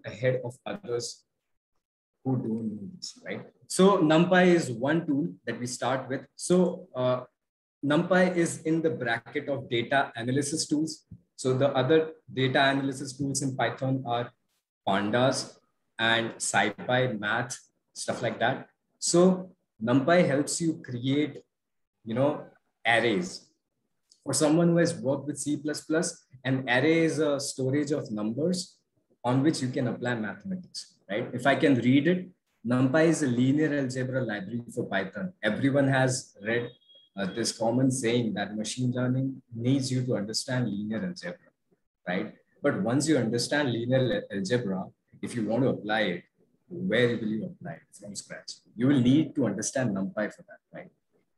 ahead of others who don't know this, right? So NumPy is one tool that we start with. So NumPy is in the bracket of data analysis tools. So the other data analysis tools in Python are Pandas and SciPy, Math, stuff like that. So NumPy helps you create, arrays. For someone who has worked with C++, an array is a storage of numbers on which you can apply mathematics, right? If I can read it, NumPy is a linear algebra library for Python. Everyone has read this common saying that machine learning needs you to understand linear algebra, right? But once you understand linear algebra, if you want to apply it, where will you apply it from scratch? You will need to understand NumPy for that, right?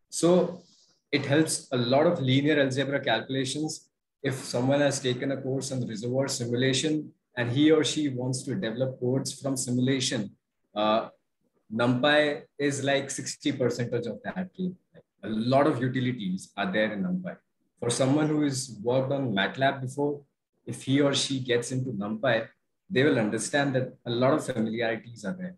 So it helps a lot of linear algebra calculations. If someone has taken a course on reservoir simulation and he or she wants to develop codes from simulation, NumPy is like 60% of that game. A lot of utilities are there in NumPy. For someone who has worked on MATLAB before, if he or she gets into NumPy, they will understand that a lot of familiarities are there.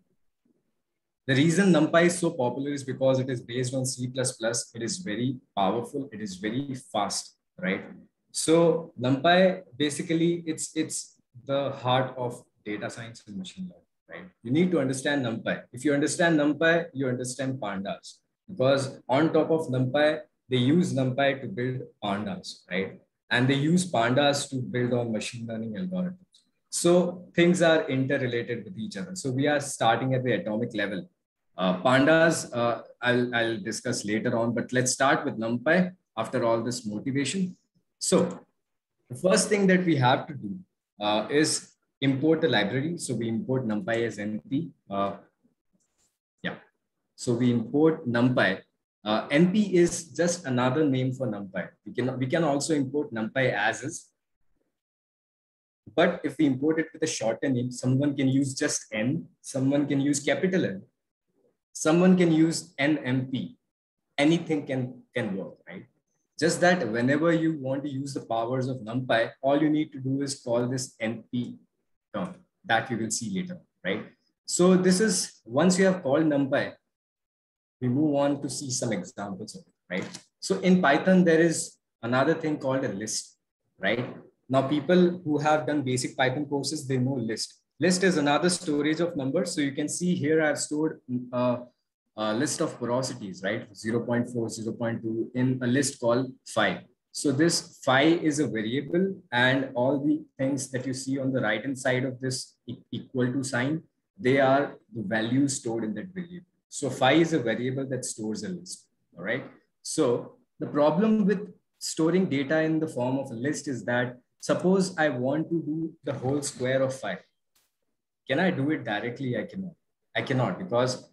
The reason NumPy is so popular is because it is based on C++. It is very powerful. It is very fast, right? So NumPy, basically, it's the heart of data science and machine learning, right? You need to understand NumPy. If you understand NumPy, you understand Pandas. Because on top of NumPy, they use NumPy to build Pandas, right? And they use Pandas to build on machine learning algorithms. So things are interrelated with each other. So we are starting at the atomic level. Pandas, I'll discuss later on, but let's start with NumPy after all this motivation. So the first thing that we have to do is import a library. So we import NumPy as NP. So we import NumPy. NP is just another name for NumPy. We can also import NumPy as is. But if we import it with a shorter name, someone can use just N, someone can use capital N, someone can use NMP. Anything can work, right? Just that whenever you want to use the powers of NumPy, all you need to do is call this NP term that we will see later, right? So this is, once you have called NumPy, we move on to see some examples of it, right? So in Python, there is another thing called a list, right? Now, people who have done basic Python courses, they know list. List is another storage of numbers. So you can see here I've stored a list of porosities, right? 0.4, 0.2 in a list called phi. So this phi is a variable, and all the things that you see on the right hand side of this equal to sign, they are the values stored in that variable. So phi is a variable that stores a list, all right? So the problem with storing data in the form of a list is that suppose I want to do the whole square of phi. Can I do it directly? I cannot because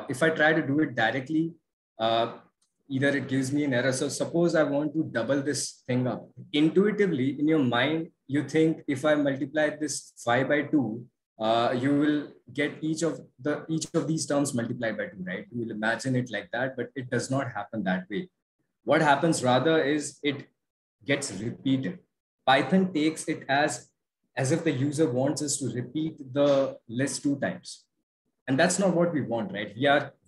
if I try to do it directly, either it gives me an error. So suppose I want to double this thing up. Intuitively, in your mind, you think if I multiply this phi by 2, you will get each of these terms multiplied by 2, right? You will imagine it like that, but it does not happen that way. What happens rather is it gets repeated. Python takes it as if the user wants us to repeat the list 2 times. And that's not what we want, right?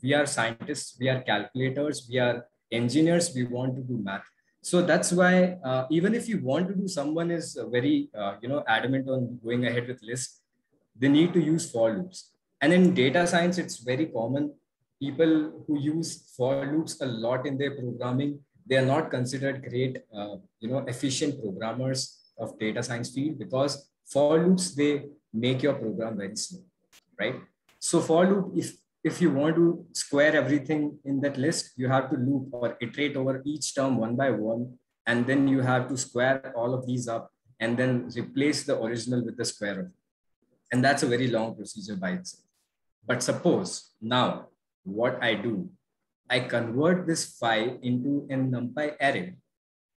We are scientists, we are calculators, we are engineers, we want to do math. So that's why even if you want to do, someone is very adamant on going ahead with lists, they need to use for loops. And in data science, it's very common. People who use for loops a lot in their programming, they are not considered great, efficient programmers of data science field, because for loops, they make your program very slow, right? So for loop, if you want to square everything in that list, you have to loop or iterate over each term one by one, and then you have to square all of these up and then replace the original with the square of it. And that's a very long procedure by itself. But suppose now what I do, I convert this phi into a NumPy array.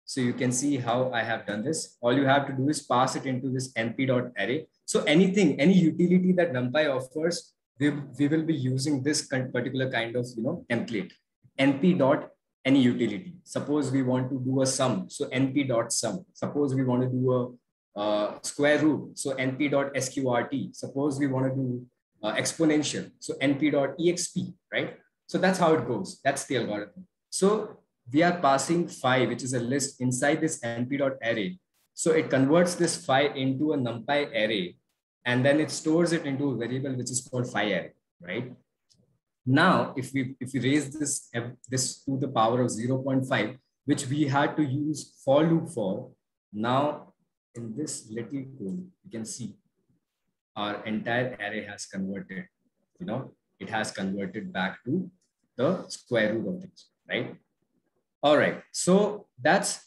So you can see how I have done this. All you have to do is pass it into this np.array. So any utility that NumPy offers, we will be using this particular kind of template. np.any utility. Suppose we want to do a sum. So np.sum. Suppose we want to do square root, so np.sqrt. Suppose we want to do exponential, so np.exp, right? So that's how it goes. That's the algorithm. So we are passing phi, which is a list inside this np.array. So it converts this phi into a numpy array, and then it stores it into a variable which is called phi array, right? Now, if we raise this to the power of 0.5, which we had to use for loop for, now in this little code, you can see our entire array has converted, it has converted back to the square root of things, right? All right, so that's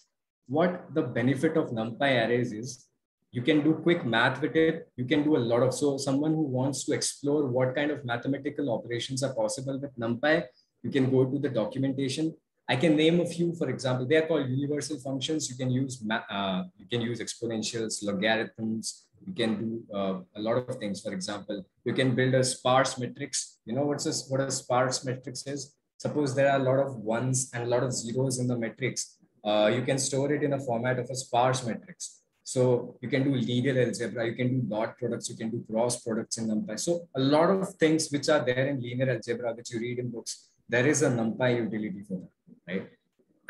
what the benefit of NumPy arrays is. You can do quick math with it. You can do a lot of, so someone who wants to explore what kind of mathematical operations are possible with NumPy, you can go to the documentation. I can name a few, for example, they are called universal functions. You can use exponentials, logarithms. You can do a lot of things. For example, you can build a sparse matrix. You know what a sparse matrix is? Suppose there are a lot of ones and a lot of zeros in the matrix. You can store it in a format of a sparse matrix. So you can do linear algebra, you can do dot products, you can do cross products in NumPy. So a lot of things which are there in linear algebra, which you read in books, there is a NumPy utility for that, right?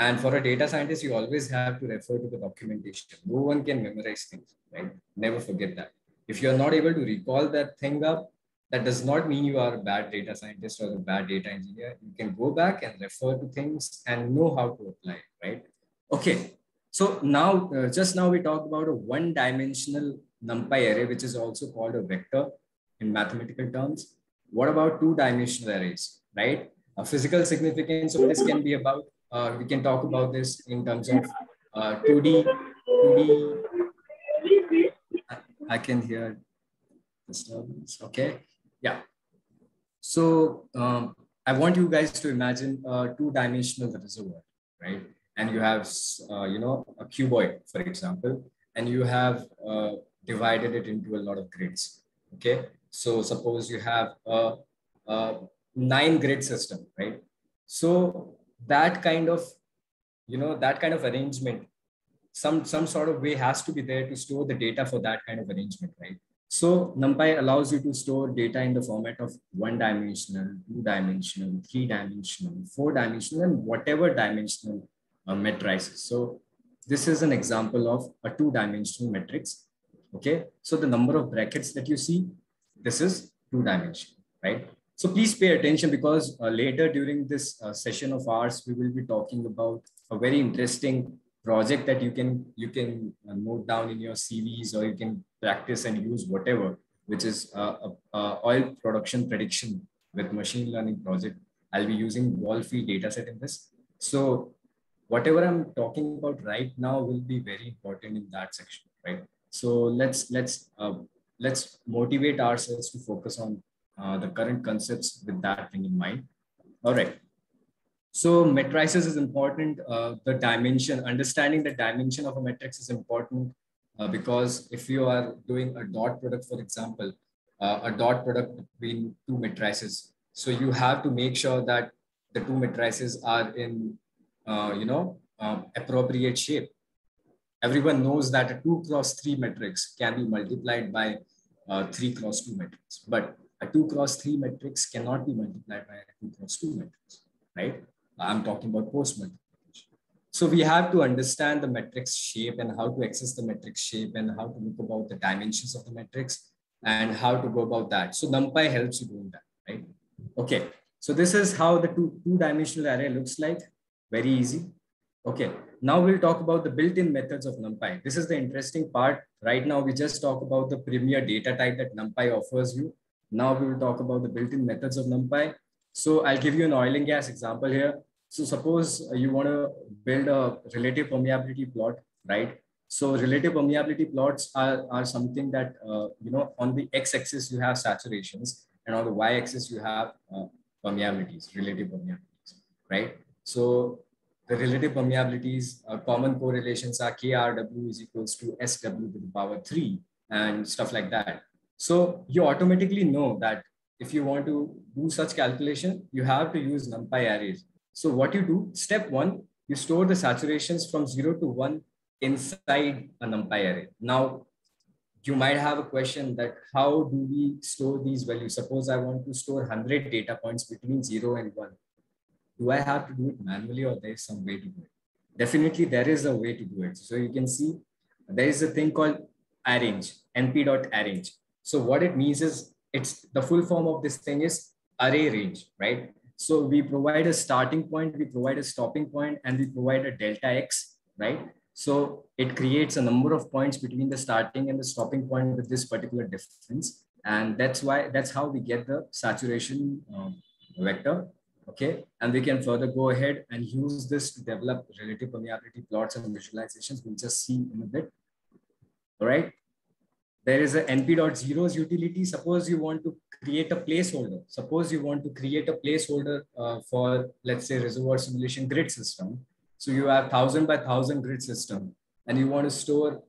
And for a data scientist, you always have to refer to the documentation. No one can memorize things, right? Never forget that. If you're not able to recall that thing up, that does not mean you are a bad data scientist or a bad data engineer. You can go back and refer to things and know how to apply, right? Okay. So now, just now we talked about a one-dimensional NumPy array, which is also called a vector in mathematical terms. What about two-dimensional arrays, right? A physical significance of this can be about, we can talk about this in terms of 2D. I can hear disturbance, okay? Yeah. So I want you guys to imagine a two-dimensional reservoir, right? And you have, a cuboid, for example, and you have divided it into a lot of grids. Okay, so suppose you have a 9-grid system, right? So that kind of, arrangement, some sort of way has to be there to store the data for that kind of arrangement, right? So NumPy allows you to store data in the format of 1-dimensional, 2-dimensional, 3-dimensional, 4-dimensional, and whatever dimensional matrices. So this is an example of a 2-dimensional matrix. Okay, so the number of brackets that you see, this is 2-dimensional, right? So please pay attention, because later during this session of ours, we will be talking about a very interesting project that you can note down in your CVs, or you can practice and use whatever, which is oil production prediction with machine learning project. I'll be using Wolfie dataset in this. So whatever I'm talking about right now will be very important in that section, right? So let's motivate ourselves to focus on the current concepts with that thing in mind. All right. So matrices is important. The dimension, understanding the dimension of a matrix is important because if you are doing a dot product, for example, a dot product between two matrices, so you have to make sure that the two matrices are in, appropriate shape. Everyone knows that a 2x3 matrix can be multiplied by 3x2 matrix, but a 2x3 matrix cannot be multiplied by a 2x2 matrix, right? I'm talking about post multiplication. So we have to understand the matrix shape and how to access the matrix shape and how to look about the dimensions of the matrix and how to go about that. So NumPy helps you doing that, right? Okay, so this is how the two-dimensional array looks like. Very easy. Okay, now we'll talk about the built-in methods of NumPy. This is the interesting part. Right now, we just talk about the premier data type that NumPy offers you. Now we will talk about the built-in methods of NumPy. So I'll give you an oil and gas example here. So suppose you want to build a relative permeability plot, right? So relative permeability plots are something that, on the x-axis you have saturations, and on the y-axis you have permeabilities, relative permeabilities, right? So the relative permeabilities, common correlations are KRW is equals to SW to the power 3 and stuff like that. So you automatically know that if you want to do such calculation, you have to use NumPy arrays. So what you do, step 1, you store the saturations from 0 to 1 inside a NumPy array. Now, you might have a question that how do we store these values? Suppose I want to store 100 data points between 0 and 1. Do I have to do it manually or there is some way to do it? Definitely there is a way to do it. So you can see there is a thing called arrange, np.arrange. So what it means is, it's the full form of this thing is array range, right? So we provide a starting point, we provide a stopping point, and we provide a delta x, right? So it creates a number of points between the starting and the stopping point with this particular difference. And that's how we get the saturation vector. Okay, and we can further go ahead and use this to develop relative permeability plots and visualizations. We'll just see in a bit. All right. There is a np.zeros utility. Suppose you want to create a placeholder. Suppose you want to create a placeholder for, let's say, reservoir simulation grid system. So you have 1,000 by 1,000 grid system, and you want to store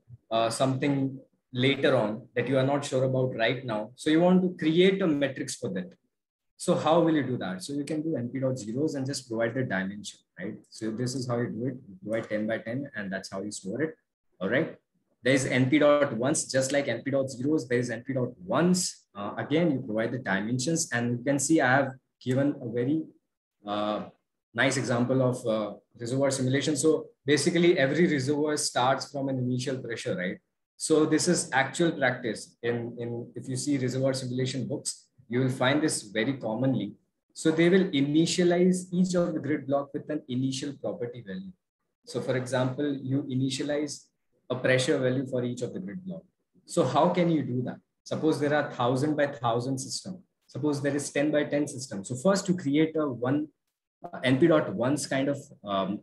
something later on that you are not sure about right now. So you want to create a matrix for that. So how will you do that? So you can do np.zeros and just provide the dimension, right? So this is how you do it. You provide 10 by 10, and that's how you store it. All right. There is np.ones, just like np.zeros, there is np.ones. Again, you provide the dimensions, and you can see I have given a very nice example of reservoir simulation. So basically every reservoir starts from an initial pressure, right? So this is actual practice in if you see reservoir simulation books, you will find this very commonly. So they will initialize each of the grid block with an initial property value. So for example, you initialize a pressure value for each of the grid block. So how can you do that? Suppose there are 1,000 by 1,000 system. Suppose there is 10 by 10 system. So first to create a np.ones kind of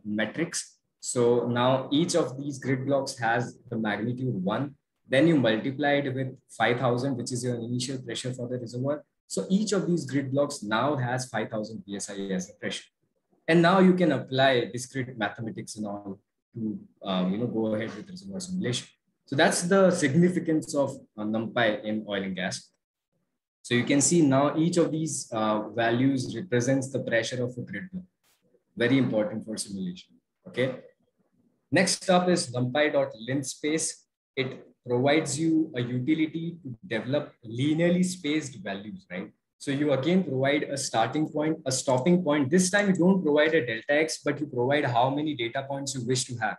matrix. So now each of these grid blocks has the magnitude 1. Then you multiply it with 5,000, which is your initial pressure for the reservoir. So each of these grid blocks now has 5,000 psi as a pressure. And now you can apply discrete mathematics and all to go ahead with reservoir simulation. So that's the significance of NumPy in oil and gas. So you can see now each of these values represents the pressure of a grid block. Very important for simulation. Okay. Next up is numpy.linspace. It provides you a utility to develop linearly spaced values, right? So you again provide a starting point, a stopping point. This time you don't provide a delta x, but you provide how many data points you wish to have.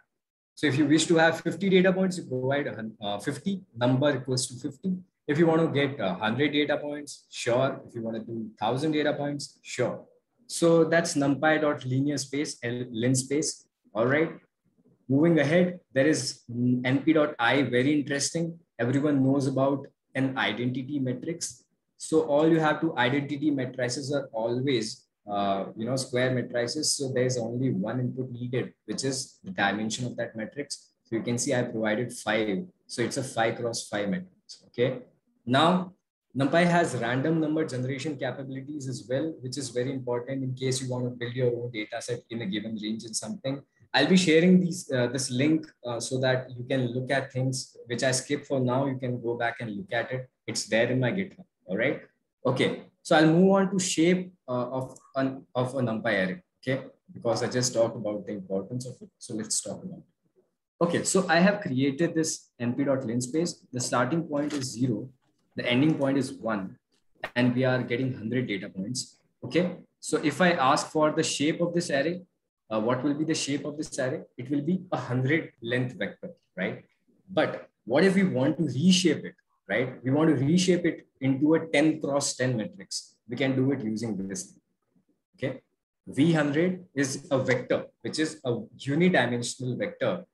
So if you wish to have 50 data points, you provide 50, number equals to 50. If you want to get 100 data points, sure. If you want to do 1,000 data points, sure. So that's numpy.linear space, linspace. All right. Moving ahead, there is np.I, very interesting. Everyone knows about an identity matrix. So all you have to identity matrices are always, square matrices. So there's only one input needed, which is the dimension of that matrix. So you can see I provided 5. So it's a 5 cross 5 matrix. Okay. Now, NumPy has random number generation capabilities as well, which is very important in case you want to build your own data set in a given range in something. I'll be sharing this link so that you can look at things which I skip for now. You can go back and look at it. It's there in my GitHub. All right. Okay. So I'll move on to shape of a NumPy array. Okay. Because I just talked about the importance of it. So let's talk about it. Okay. So I have created this np.linspace. The starting point is 0. The ending point is 1. And we are getting 100 data points. Okay. So if I ask for the shape of this array, what will be the shape of this array? It will be 100 length vector, right? But what if we want to reshape it, right? We want to reshape it into a 10 cross 10 matrix. We can do it using this. Okay. V100 is a vector, which is a unidimensional vector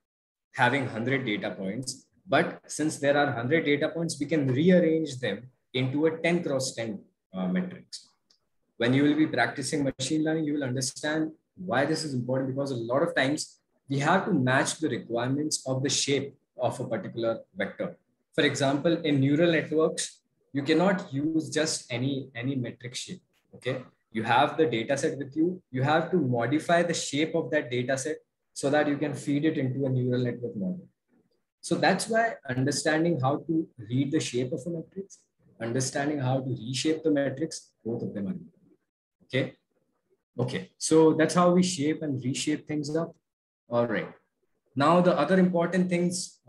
having 100 data points. But since there are 100 data points, we can rearrange them into a 10 cross 10 matrix. When you will be practicing machine learning, you will understand why this is important, because a lot of times we have to match the requirements of the shape of a particular vector. For example, in neural networks, you cannot use just any metric shape. Okay. You have the data set with you. You have to modify the shape of that data set so that you can feed it into a neural network model. So that's why understanding how to read the shape of a matrix, understanding how to reshape the matrix, both of them are important. Okay. Okay. So that's how we shape and reshape things up. All right. Now, the other important things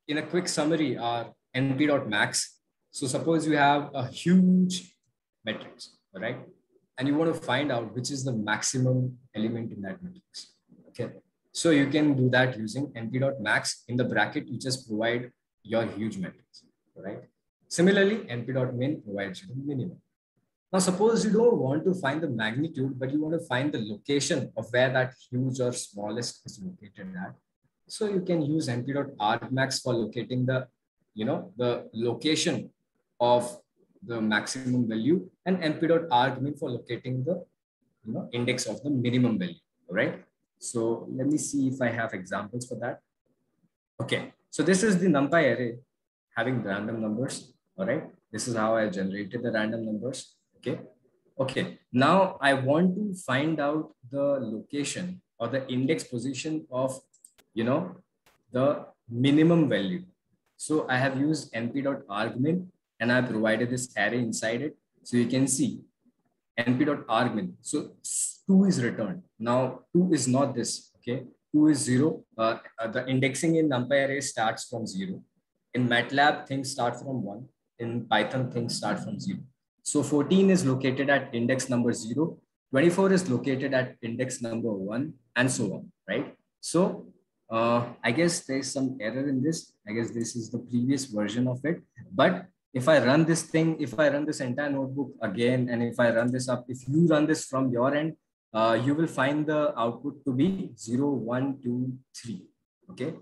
in a quick summary are np.max. So suppose you have a huge matrix, all right? And you want to find out which is the maximum element in that matrix. Okay. So you can do that using np.max. In the bracket, you just provide your huge matrix, all right? Similarly, np.min provides you the minimum. Now, suppose you don't want to find the magnitude, but you want to find the location of where that huge or smallest is located at. So you can use np.argmax for locating the, the location of the maximum value, and np.argmin for locating the, index of the minimum value. All right. So let me see if I have examples for that. Okay. So this is the NumPy array having random numbers. All right. This is how I generated the random numbers. Okay. Okay. Now I want to find out the location or the index position of, the minimum value. So I have used np.argmin and I provided this array inside it. So you can see np.argmin. So 2 is returned. Now 2 is not this. Okay. 2 is 0. The indexing in NumPy array starts from 0. In MATLAB, things start from 1. In Python, things start from 0. So 14 is located at index number 0. 24 is located at index number 1, and so on, right? So I guess there's some error in this. I guess this is the previous version of it. But if I run this thing, if I run this entire notebook again, and if I run this up, if you run this from your end, you will find the output to be 0, 1, 2, 3. Okay.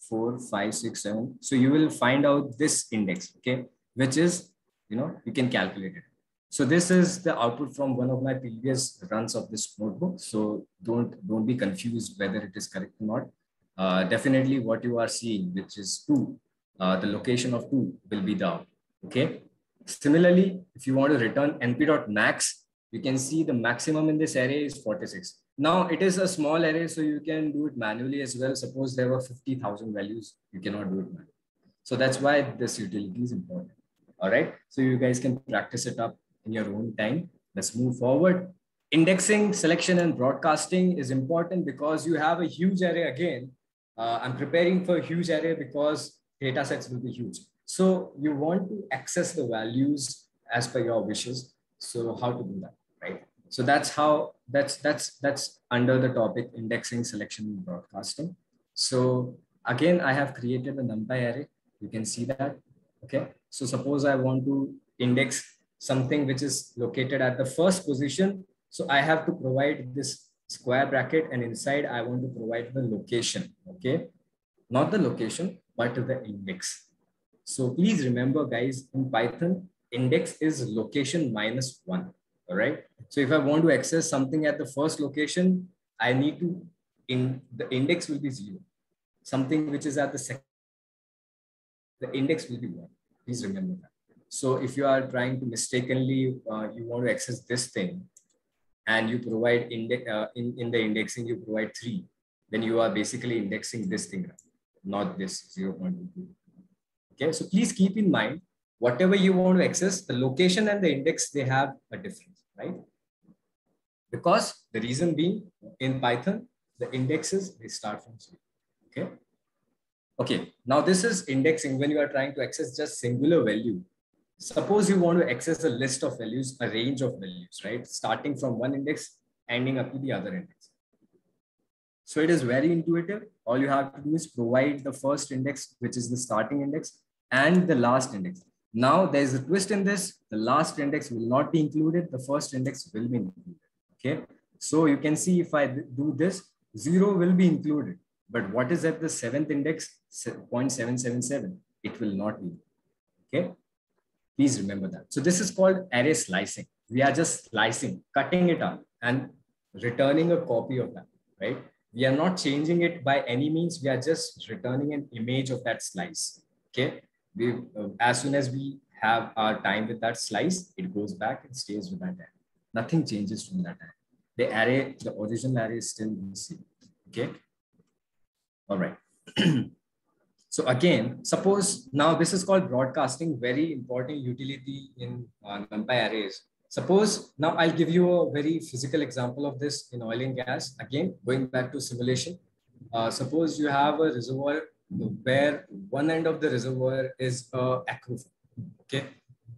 4, 5, 6, 7. So you will find out this index, okay, which is, you can calculate it. So this is the output from one of my previous runs of this notebook. So don't be confused whether it is correct or not. Definitely what you are seeing, which is 2, the location of 2 will be the output, okay. Similarly, if you want to return np.max, you can see the maximum in this array is 46. Now it is a small array, so you can do it manually as well. Suppose there were 50,000 values, you cannot do it manually. So that's why this utility is important. All right. So you guys can practice it up in your own time. Let's move forward. Indexing, selection, and broadcasting is important because you have a huge array again. I'm preparing for a huge array because data sets will be huge. So you want to access the values as per your wishes. So how to do that, right? So that's under the topic indexing, selection, and broadcasting. So again, I have created a NumPy array. You can see that. Okay. So suppose I want to index something which is located at the first position. So I have to provide this square bracket, and inside I want to provide the location. Okay. Not the location, but the index. So please remember, guys, in Python, index is location minus 1. All right. So if I want to access something at the first location, I need to, the index will be 0. Something which is at the second, the index will be 1. Please remember that. So if you are trying to mistakenly, you want to access this thing, and you provide in the indexing, you provide 3, then you are basically indexing this thing, not this 0.22. Okay. So please keep in mind, whatever you want to access, the location and the index, they have a difference, right? Because the reason being, in Python, the indexes, they start from 0. Okay. Okay. Now this is indexing when you are trying to access just singular value. Suppose you want to access a list of values, a range of values, right? Starting from one index, ending up to the other index. So it is very intuitive. All you have to do is provide the first index, which is the starting index, and the last index. Now there's a twist in this. The last index will not be included. The first index will be included. Okay. So you can see if I do this, 0 will be included. But what is at the 7th index? 0.777. It will not be. Okay. Please remember that. So this is called array slicing. We are just slicing, cutting it up and returning a copy of that, right? We are not changing it by any means. We are just returning an image of that slice. Okay. As soon as we have our time with that slice, it goes back and stays with that array. Nothing changes from that array. The array, the original array is still the same. Okay. All right. So again, suppose now this is called broadcasting, very important utility in NumPy arrays. Suppose now I'll give you a very physical example of this in oil and gas. Again, going back to simulation. Suppose you have a reservoir where one end of the reservoir is a aquifer. Okay.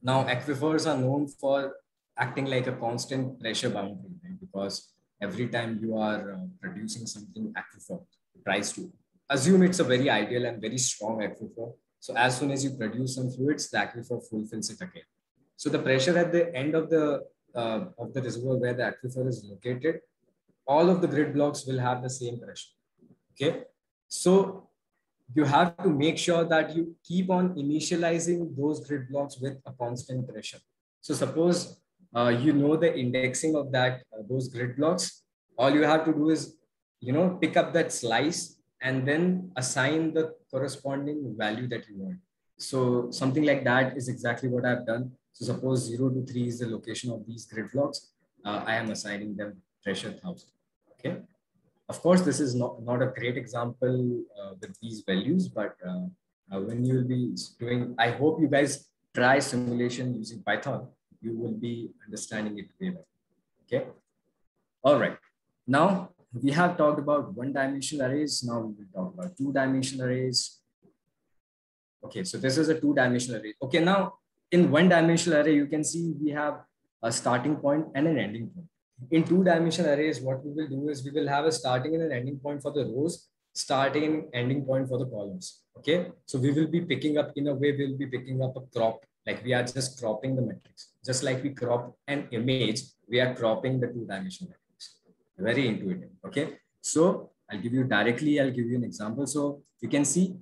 Now aquifers are known for acting like a constant pressure boundary, right? Because every time you are producing something aquifer tries to assume it's a very ideal and very strong aquifer. So as soon as you produce some fluids, the aquifer fulfills it again. So the pressure at the end of the reservoir where the aquifer is located, all of the grid blocks will have the same pressure. Okay. So you have to make sure that you keep on initializing those grid blocks with a constant pressure. So suppose you know the indexing of that those grid blocks. All you have to do is pick up that slice and then assign the corresponding value that you want. So something like that is exactly what I've done. So suppose 0 to 3 is the location of these grid blocks. I am assigning them pressure 1000. Okay. Of course, this is not a great example with these values, but when you will be doing, I hope you guys try simulation using Python, you will be understanding it way better. Okay. All right. Now we have talked about one-dimensional arrays. Now we will talk about two-dimensional arrays. Okay, so this is a two-dimensional array. Okay, now in one-dimensional array, you can see we have a starting point and an ending point. In two-dimensional arrays, what we will do is we will have a starting and an ending point for the rows, starting and ending point for the columns. Okay, so we will be picking up, in a way, we'll be picking up a crop, like we are just cropping the matrix. Just like we crop an image, we are cropping the two-dimensional matrix. Very intuitive. Okay, so I'll give you an example. So you can see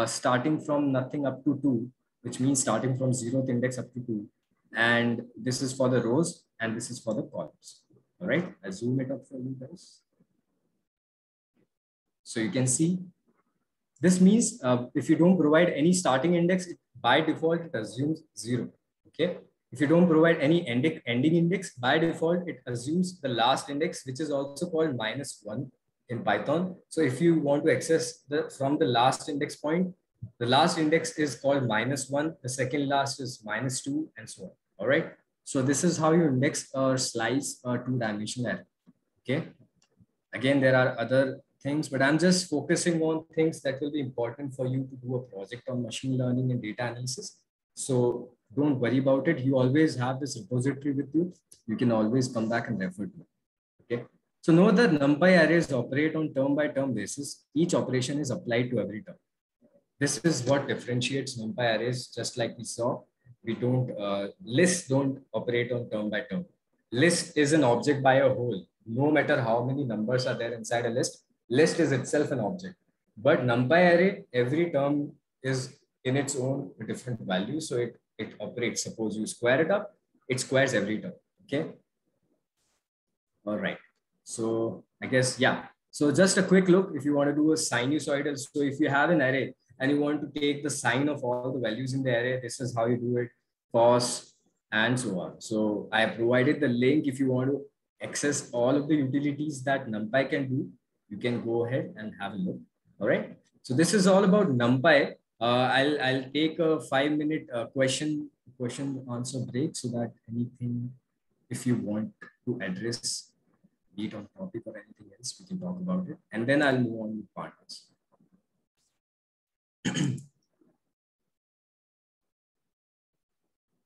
starting from nothing up to 2, which means starting from 0th index up to 2. And this is for the rows and this is for the columns. All right, I'll zoom it up for you guys. So you can see this means if you don't provide any starting index, by default, it assumes 0. Okay. If you don't provide any ending index, by default, it assumes the last index, which is also called -1 in Python. So if you want to access from the last index point, the last index is called -1, the second last is -2, and so on. All right. So this is how you index or slice a two-dimensional array. Okay. Again, there are other things, but I'm just focusing on things that will be important for you to do a project on machine learning and data analysis. So don't worry about it. You always have this repository with you. You can always come back and refer to it. Okay. So know that NumPy arrays operate on term by term basis. Each operation is applied to every term. This is what differentiates NumPy arrays, just like we saw. We don't, lists don't operate on term by term. List is an object by a whole. No matter how many numbers are there inside a list is itself an object. But NumPy array, every term is in its own different value. So it operates. Suppose you square it up, it squares every term. Okay. All right. So I guess, yeah. So just a quick look, if you want to do a sinusoidal. So if you have an array and you want to take the sine of all the values in the array, this is how you do it, cos and so on. So I have provided the link. If you want to access all of the utilities that NumPy can do, you can go ahead and have a look. All right. So this is all about NumPy. I'll take a 5-minute question answer break so that anything, if you want to address, be it on topic or anything else, we can talk about it. And then I'll move on with partners.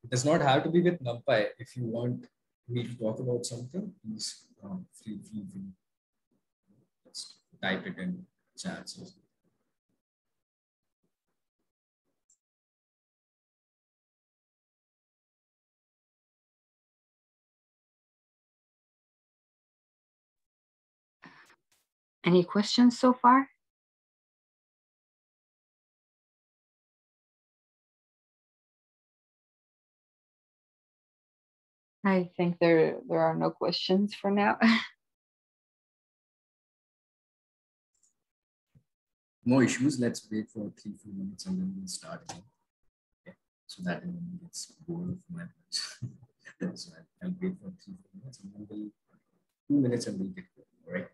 It does not have to be with NumPy. If you want me to talk about something, please feel free. Just type it in chat. Any questions so far? I think there are no questions for now. No issues. Let's wait for 3-4 minutes and then we'll start again. Okay. So that everyone gets bored of my voice. So I'll wait for 3-4 minutes and then we'll 2 minutes and we'll get going. All right.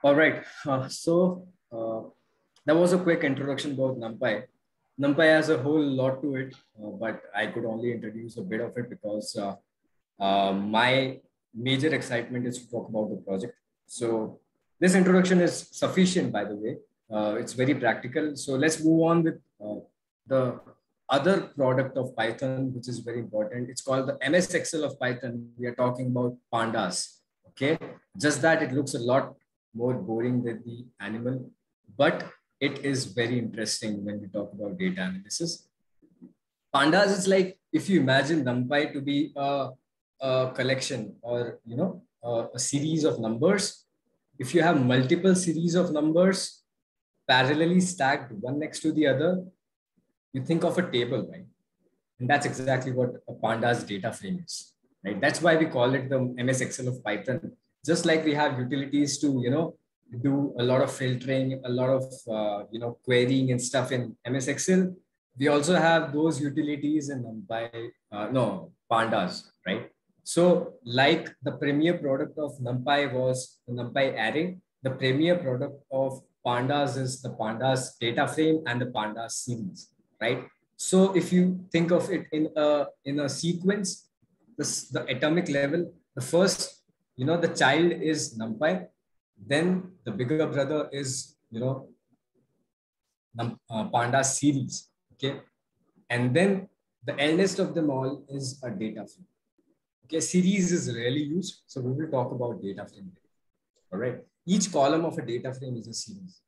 All right. That was a quick introduction about NumPy. NumPy has a whole lot to it, but I could only introduce a bit of it because my major excitement is to talk about the project. So this introduction is sufficient, by the way. It's very practical. So let's move on with the other product of Python, which is very important. It's called the MS Excel of Python. We are talking about pandas. Okay, just that it looks a lot more boring than the animal, but it is very interesting when we talk about data analysis. Pandas is like, if you imagine NumPy to be a collection or a series of numbers. If you have multiple series of numbers parallelly stacked one next to the other, you think of a table, right? And that's exactly what a pandas data frame is, right? That's why we call it the MS Excel of Python. Just like we have utilities to do a lot of filtering, a lot of querying and stuff in MS Excel, we also have those utilities in NumPy, pandas, right? So like the premier product of NumPy was the NumPy array, the premier product of pandas is the pandas data frame and the pandas series, right? So if you think of it in a sequence, the atomic level, the first, the child is NumPy, then the bigger brother is pandas series, okay, and then the eldest of them all is a data frame. Okay, series is rarely used, so we will talk about data frame. All right, each column of a data frame is a series.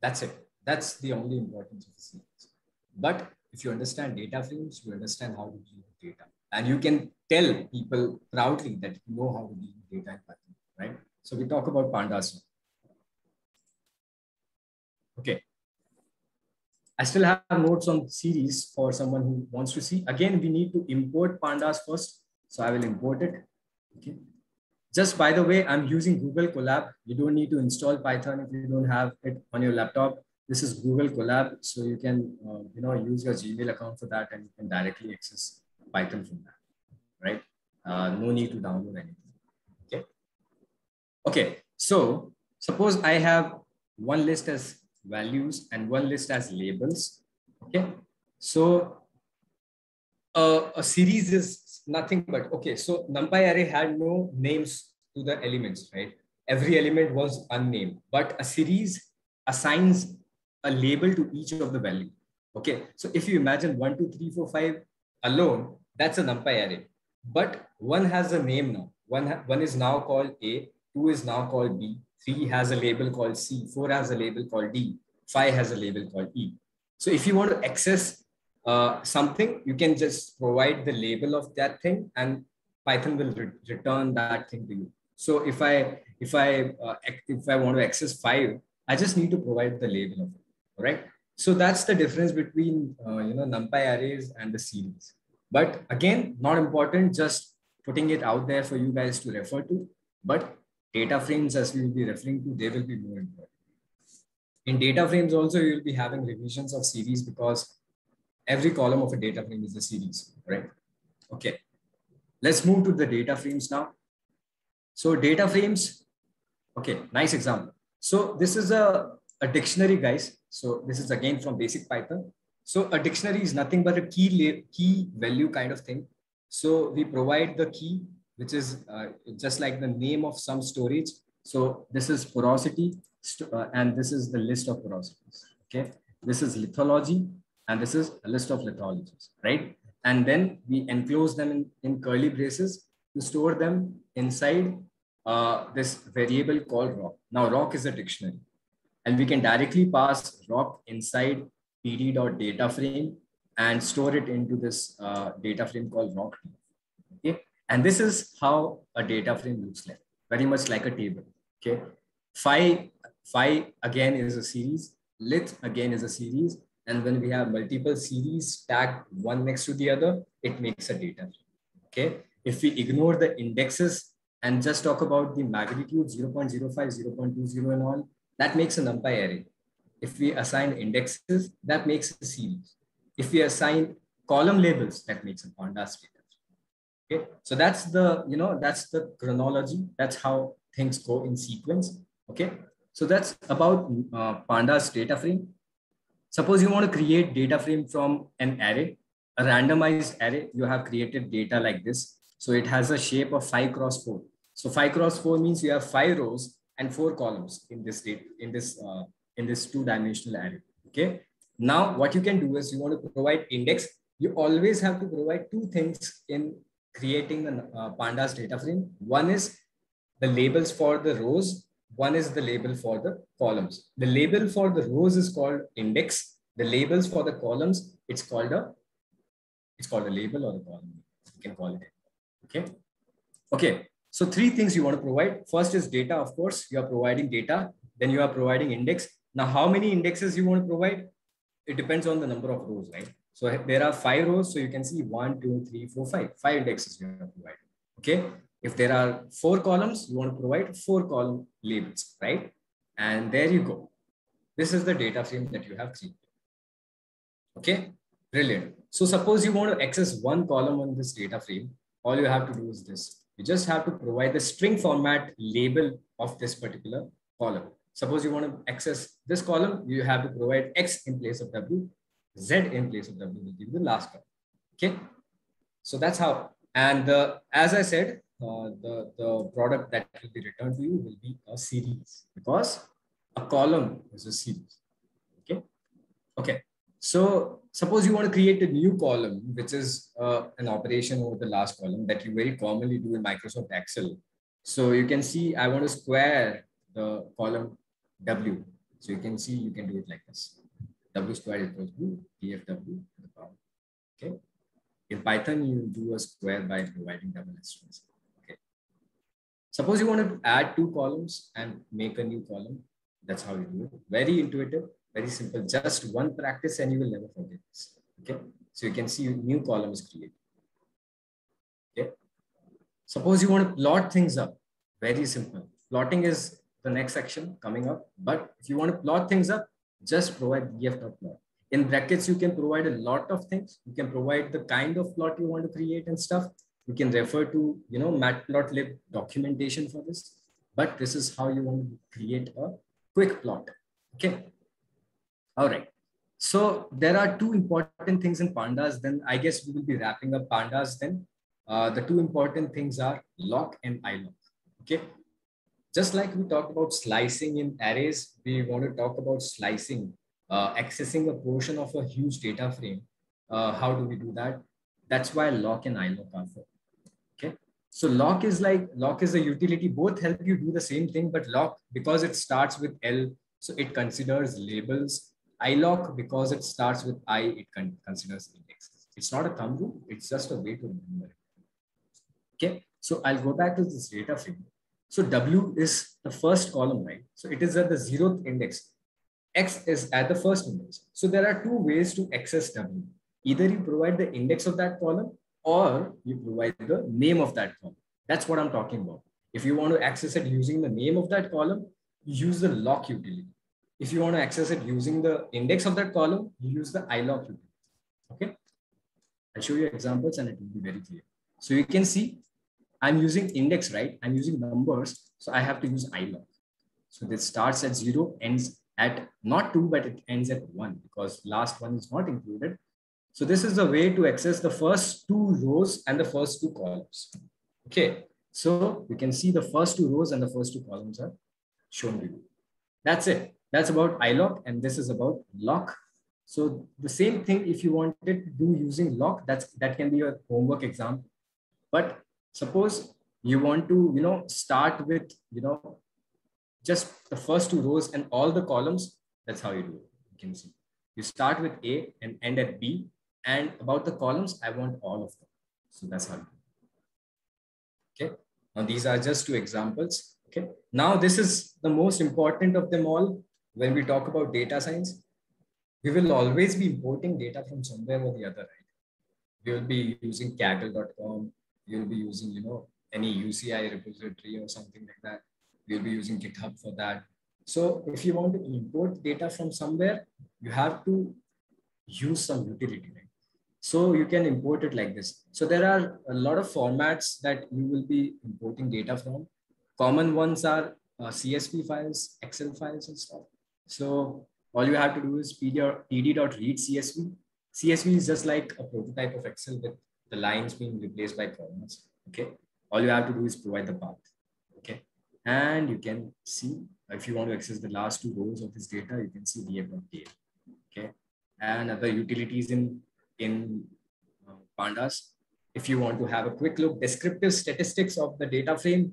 That's it. That's the only importance of a series. But if you understand data frames, you understand how to deal with data, and you can tell people proudly that you know how to deal with data in Python, right? So we talk about pandas. Okay. I still have notes on series for someone who wants to see. Again, we need to import pandas first. So I will import it. Okay. Just by the way, I'm using Google Colab. You don't need to install Python if you don't have it on your laptop. This is Google Colab. So you can use your Gmail account for that and you can directly access Python from that, right? No need to download anything. Okay. Okay. So suppose I have one list as values and one list as labels. Okay. So a series is nothing but, okay, so NumPy array had no names to the elements, right? Every element was unnamed, but a series assigns a label to each of the value. Okay, so if you imagine 1, 2, 3, 4, 5 alone, that's a NumPy array. But one has a name now. One is now called A, 2 is now called B, 3 has a label called C, 4 has a label called D, 5 has a label called E. So if you want to access something, you can just provide the label of that thing and Python will return that thing to you. So if I want to access 5, I just need to provide the label of it. All right. So that's the difference between NumPy arrays and the series. But again, not important, just putting it out there for you guys to refer to. But data frames, as we will be referring to, they will be more important. In data frames also, you'll be having revisions of series because every column of a data frame is a series, right? Okay, let's move to the data frames now. So data frames, okay, nice example. So this is a dictionary, guys. So this is again from basic Python. So a dictionary is nothing but a key value kind of thing. So we provide the key, which is just like the name of some storage. So this is porosity, and this is the list of porosities. Okay, this is lithology, and this is a list of lithologies, right? And then we enclose them in curly braces to store them inside this variable called rock. Now, rock is a dictionary, and we can directly pass rock inside pd.data frame and store it into this data frame called rock. Okay, and this is how a data frame looks like, very much like a table. Okay, phi again is a series, lith again is a series, and when we have multiple series stacked one next to the other, it makes a data frame. Okay, if we ignore the indexes and just talk about the magnitude 0.05, 0.20 and all, that makes a NumPy array. If we assign indexes, that makes a series. If we assign column labels, that makes a pandas data. Okay, so that's the chronology. That's how things go in sequence. Okay, So that's about Pandas data frame. Suppose you want to create data frame from an array, a randomized array. You have created data like this. So it has a shape of 5 cross 4. So 5 cross 4 means you have 5 rows and 4 columns in this data, in this two-dimensional array. Okay. Now what you can do is you want to provide index. You always have to provide two things in creating a Pandas data frame. One is the labels for the rows. One is the label for the columns. The label for the rows is called index. The labels for the columns, it's called a label or a column. You can call it. Okay. Okay. So three things you want to provide. First is data. Of course, you are providing data. Then you are providing index. Now, how many indexes you want to provide? It depends on the number of rows, right? So there are 5 rows. So you can see 1, 2, 3, 4, 5. 5 indexes you have to provide. Okay. If there are 4 columns, you want to provide 4 column labels, right? And there you go. This is the data frame that you have created. Okay, brilliant. So suppose you want to access one column on this data frame, all you have to do is this. You just have to provide the string format label of this particular column. Suppose you want to access this column, you have to provide X in place of W, Z in place of W will give the last column. Okay, so that's how. And as I said, the product that will be returned to you will be a series, because a column is a series. Okay. Okay. So suppose you want to create a new column, which is an operation over the last column that you very commonly do in Microsoft Excel. So you can see I want to square the column W. So you can see you can do it like this. W squared equals to DFW. Okay. In Python, you do a square by providing double strings. Okay. Suppose you want to add 2 columns and make a new column. That's how you do it. Very intuitive, very simple. Just one practice and you will never forget this. Okay. So you can see new column is created. Okay. Suppose you want to plot things up. Very simple. Plotting is the next section coming up. But if you want to plot things up, just provide df.plot. In brackets, you can provide a lot of things. You can provide the kind of plot you want to create and stuff. You can refer to, matplotlib documentation for this. But this is how you want to create a quick plot. Okay. All right. So there are 2 important things in Pandas. Then I guess we will be wrapping up Pandas then. The 2 important things are lock and ilock. Okay. Just like we talked about slicing in arrays, we want to talk about slicing. Accessing a portion of a huge data frame. How do we do that? That's why lock and ilock are for. Okay. So lock is a utility. Both help you do the same thing, but lock, because it starts with L, so it considers labels. Ilock, because it starts with I, it considers indexes. It's not a thumb rule. It's just a way to remember it. Okay. So I'll go back to this data frame. So W is the first column, right? So it is at the 0th index. X is at the first index. So there are 2 ways to access W. Either you provide the index of that column or you provide the name of that column. That's what I'm talking about. If you want to access it using the name of that column, you use the lock utility. If you want to access it using the index of that column, you use the ilock utility. Okay. I'll show you examples and it will be very clear. So you can see I'm using index, right? I'm using numbers. So I have to use ilock. So this starts at 0, ends at not 2, but it ends at 1 because last one is not included. So this is the way to access the first 2 rows and the first 2 columns. Okay. So you can see the first 2 rows and the first 2 columns are shown to you. That's it. That's about ilock, and this is about lock. So the same thing, if you wanted to do using lock, that can be your homework exam. But suppose you want to, start with, just the first 2 rows and all the columns. That's how you do it. You can see. You start with A and end at B. And about the columns, I want all of them. So that's how you do it. Okay. Now these are just 2 examples. Okay. Now this is the most important of them all. When we talk about data science, we will always be importing data from somewhere or the other, right? We will be using kaggle.com. We will be using, any UCI repository or something like that. We'll be using GitHub for that. So if you want to import data from somewhere, you have to use some utility, right? So you can import it like this. So there are a lot of formats that you will be importing data from. Common ones are CSV files, Excel files and stuff. So all you have to do is pd.read CSV. CSV is just like a prototype of Excel with the lines being replaced by columns. Okay. All you have to do is provide the path. Okay. And you can see if you want to access the last two rows of this data, you can see df.data. Okay. And other utilities in Pandas. If you want to have a quick look, descriptive statistics of the data frame,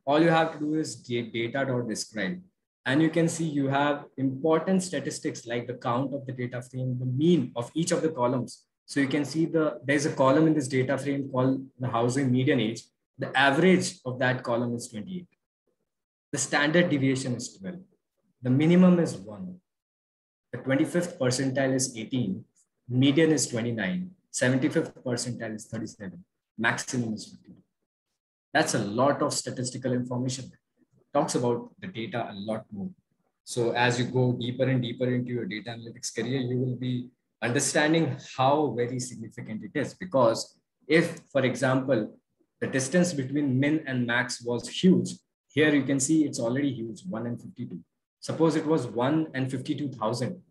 all you have to do is data.describe. And you can see you have important statistics like the count of the data frame, the mean of each of the columns. So you can see there's a column in this data frame called the housing median age. The average of that column is 28. The standard deviation is 12. The minimum is 1. The 25th percentile is 18. Median is 29. 75th percentile is 37. Maximum is 52. That's a lot of statistical information. Talks about the data a lot more. So as you go deeper and deeper into your data analytics career, you will be understanding how very significant it is. Because if, for example, the distance between min and max was huge, here you can see it's already huge, 1 and 52. Suppose it was 1 and 52,000.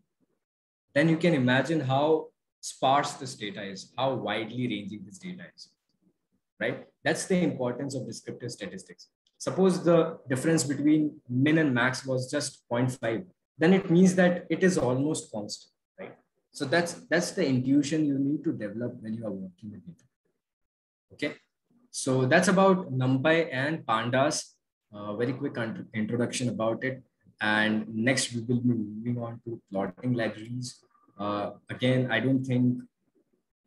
Then you can imagine how sparse this data is, how widely ranging this data is, right? That's the importance of descriptive statistics. Suppose the difference between min and max was just 0.5, then it means that it is almost constant, right? So that's the intuition you need to develop when you are working with data. Okay, so that's about NumPy and Pandas. Very quick introduction about it. And next we will be moving on to plotting libraries. Again, I don't think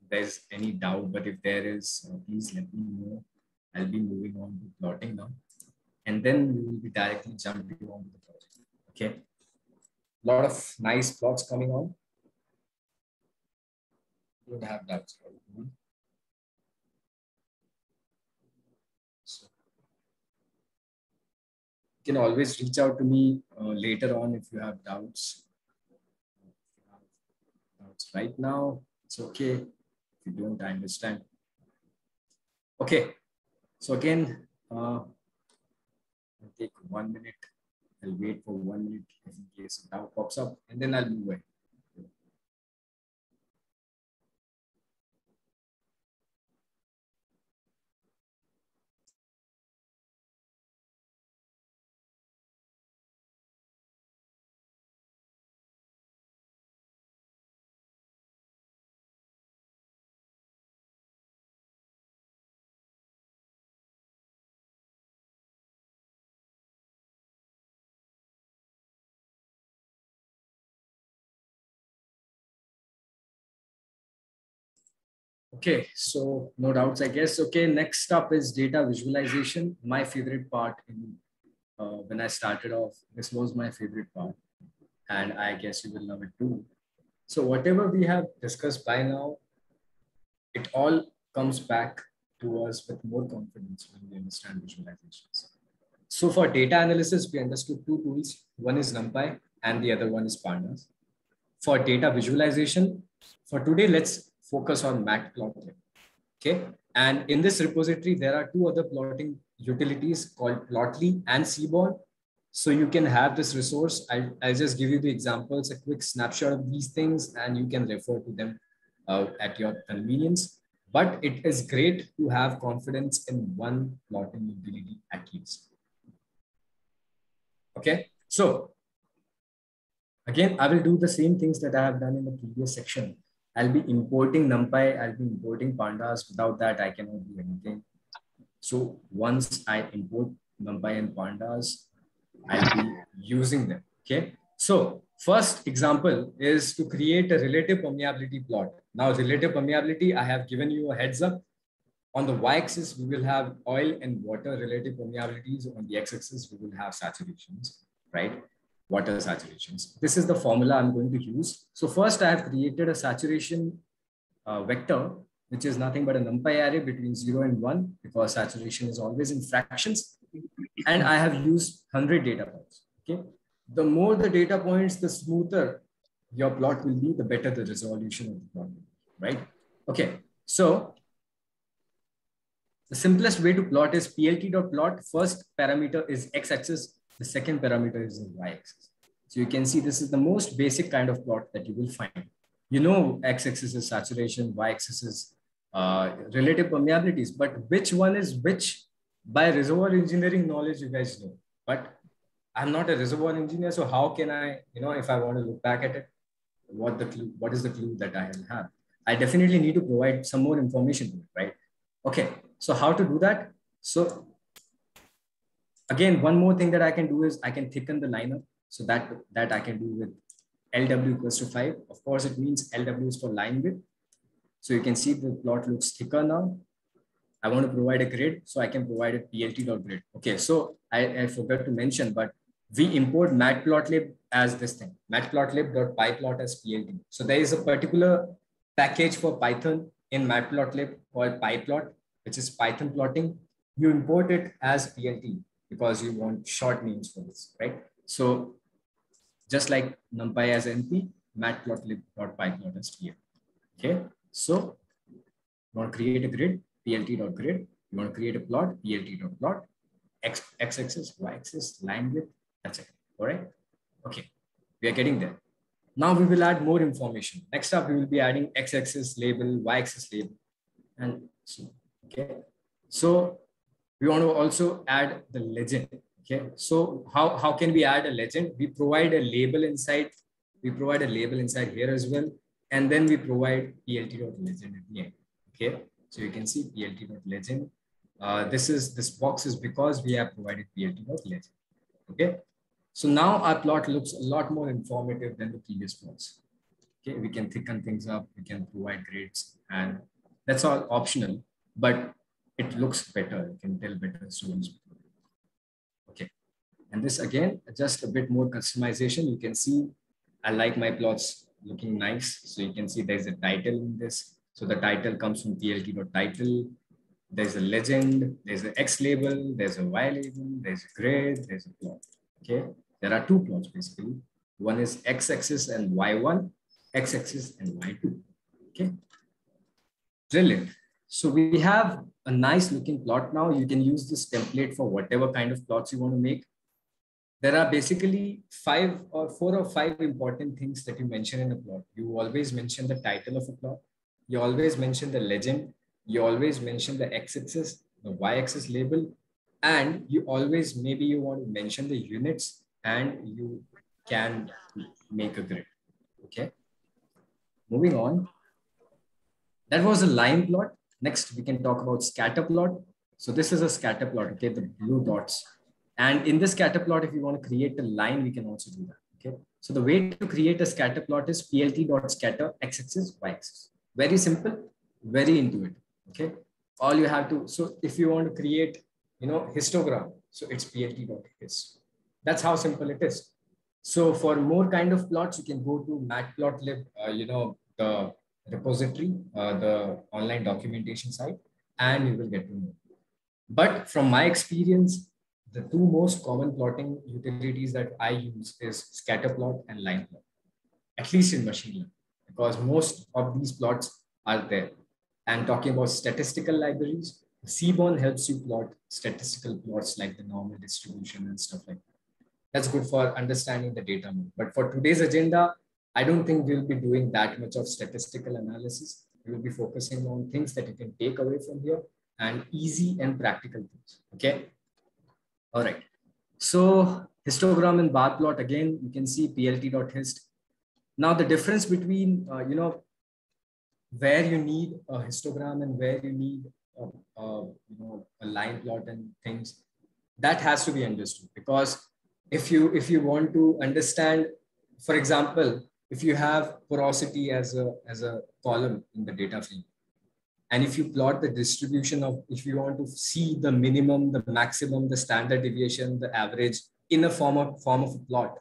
there's any doubt, but if there is, please let me know. I'll be moving on to plotting now. And then we will be directly jumping on to the project. Okay. A lot of nice plots coming on. Don't have doubts. So you can always reach out to me later on if you have doubts. Right now, it's okay. If you don't understand. Okay. So again, I'll take 1 minute. I'll wait for 1 minute in case a doubt pops up, and then I'll move ahead. Okay, so no doubts, I guess. Okay, next up is data visualization. My favorite part in when I started off, this was my favorite part, and I guess you will love it too. So whatever we have discussed by now, it all comes back to us with more confidence when we understand visualizations. So for data analysis, we understood two tools. One is NumPy and the other one is Pandas. For data visualization, for today, let's focus on Matplotlib. Okay. And in this repository, there are two other plotting utilities called Plotly and Seaborn. So you can have this resource. I'll just give you the examples, a quick snapshot of these things, and you can refer to them at your convenience. But it is great to have confidence in one plotting utility at least. Okay. So again, I will do the same things that I have done in the previous section. I'll be importing NumPy, I'll be importing Pandas. Without that, I cannot do anything. So once I import NumPy and Pandas, I'll be using them. Okay. So first example is to create a relative permeability plot. Now, relative permeability, I have given you a heads up. On the y-axis, we will have oil and water relative permeabilities. On the x-axis, we will have saturations, right? Water saturations. This is the formula I'm going to use. So first I have created a saturation vector, which is nothing but a NumPy array between 0 and 1, because saturation is always in fractions. And I have used 100 data points. Okay. The more the data points, the smoother your plot will be, the better the resolution of the plot will be, right? Okay. So the simplest way to plot is plt.plot. First parameter is x-axis. The second parameter is the y-axis. So you can see this is the most basic kind of plot that you will find. You know, x-axis is saturation, y-axis is relative permeabilities, but which one is which? By reservoir engineering knowledge, you guys know. But I'm not a reservoir engineer, so how can I, if I want to look back at it, what is the clue that I will have? I definitely need to provide some more information to it, right? Okay, so how to do that? So again, one more thing that I can do is I can thicken the liner. So that I can do with LW equals to 5. Of course, it means LW is for line width. So you can see the plot looks thicker now. I want to provide a grid, so I can provide a plt.grid. Okay, so I forgot to mention, but we import matplotlib as this thing, matplotlib.pyplot as plt. So there is a particular package for Python in matplotlib called pyplot, which is Python plotting. You import it as plt because you want short names for this, right? So just like NumPy as np, matplotlib.pyplot as plt. Okay, so you want to create a grid, plt.grid. You want to create a plot, plt.plot, x-axis, y-axis, line width, that's it. All right. Okay, we are getting there. Now we will add more information. Next up, we will be adding x-axis label, y-axis label, and so, okay. So we want to also add the legend. Okay, so how can we add a legend? We provide a label inside. We provide a label inside here as well. And then we provide plt.legend at the end. Okay, so you can see plt.legend. This box is because we have provided plt.legend. Okay, so now our plot looks a lot more informative than the previous plots. Okay, we can thicken things up, we can provide grades, and that's all optional, but it looks better. You can tell better stories. Okay, and this again, just a bit more customization. You can see I like my plots looking nice. So you can see there's a title in this. So the title comes from plt.title. There's a legend, there's an X label, there's a Y label, there's a grid, there's a plot. Okay, there are two plots basically. One is X-axis and Y1, X-axis and Y2. Okay, brilliant. So we have a nice looking plot now. You can use this template for whatever kind of plots you want to make. There are basically 4 or 5 important things that you mention in a plot. You always mention the title of a plot. You always mention the legend. You always mention the x-axis, the y-axis label, and you always, maybe you want to mention the units, and you can make a grid. Okay. Moving on. That was a line plot. Next, we can talk about scatter plot. So this is a scatter plot, okay, the blue dots. And in this scatter plot, if you want to create a line, we can also do that, okay? So the way to create a scatter plot is plt.scatter x-axis, y-axis. Very simple, very intuitive, okay? All you have to, so if you want to create, histogram, so it's plt.hist. That's how simple it is. So for more kind of plots, you can go to matplotlib, the repository, the online documentation site, and you will get to know. But from my experience, the 2 most common plotting utilities that I use is scatterplot and line plot, at least in machine learning, because most of these plots are there. And talking about statistical libraries, Seaborn helps you plot statistical plots like the normal distribution and stuff like that. That's good for understanding the data more. But for today's agenda, I don't think we'll be doing that much of statistical analysis. We will be focusing on things that you can take away from here and easy and practical things. Okay. All right. So histogram and bar plot, again, you can see plt.hist. Now the difference between, where you need a histogram and where you need, a line plot and things, that has to be understood. Because if you want to understand, for example, if you have porosity as a column in the data frame, and if you plot the distribution of, if you want to see the minimum, the maximum, the standard deviation, the average in a form of a plot,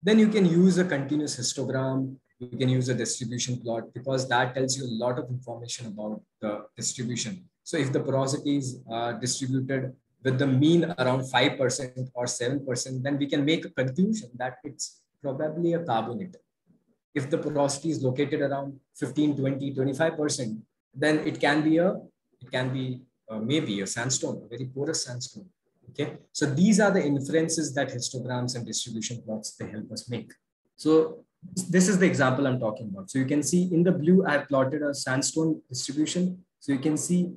then you can use a continuous histogram. You can use a distribution plot, because that tells you a lot of information about the distribution. So if the porosity is distributed with the mean around 5% or 7%, then we can make a conclusion that it's probably a carbonated. If the porosity is located around 15, 20, 25%, then it can be maybe a sandstone, a very porous sandstone. Okay, so these are the inferences that histograms and distribution plots, they help us make. So this is the example I'm talking about. So you can see in the blue, I plotted a sandstone distribution. So you can see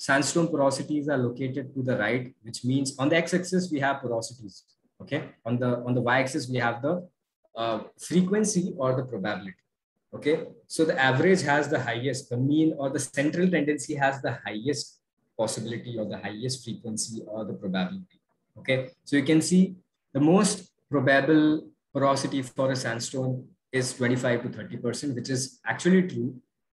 sandstone porosities are located to the right, which means on the x-axis we have porosities. Okay, on the y-axis we have the frequency or the probability. Okay, so the average has the highest, the mean or the central tendency has the highest possibility or the highest frequency or the probability. Okay, so you can see the most probable porosity for a sandstone is 25 to 30%, which is actually true.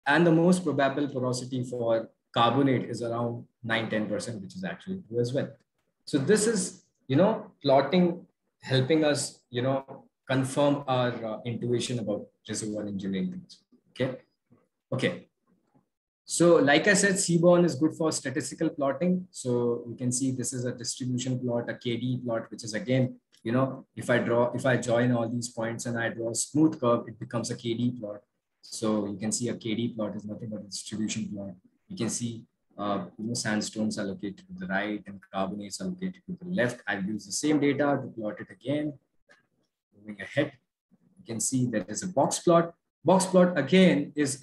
And the most probable porosity for carbonate is around 9-10%, which is actually true as well. So this is, plotting helping us, confirm our intuition about reservoir engineering things. Okay. Okay. So like I said, Seaborn is good for statistical plotting. So you can see this is a distribution plot, a KD plot, which is again, if I join all these points and I draw a smooth curve, it becomes a KD plot. So you can see a KD plot is nothing but a distribution plot. You can see, sandstones are located to the right and carbonates are located to the left. I've used the same data to plot it again. Moving ahead, you can see there is a box plot. Box plot again it's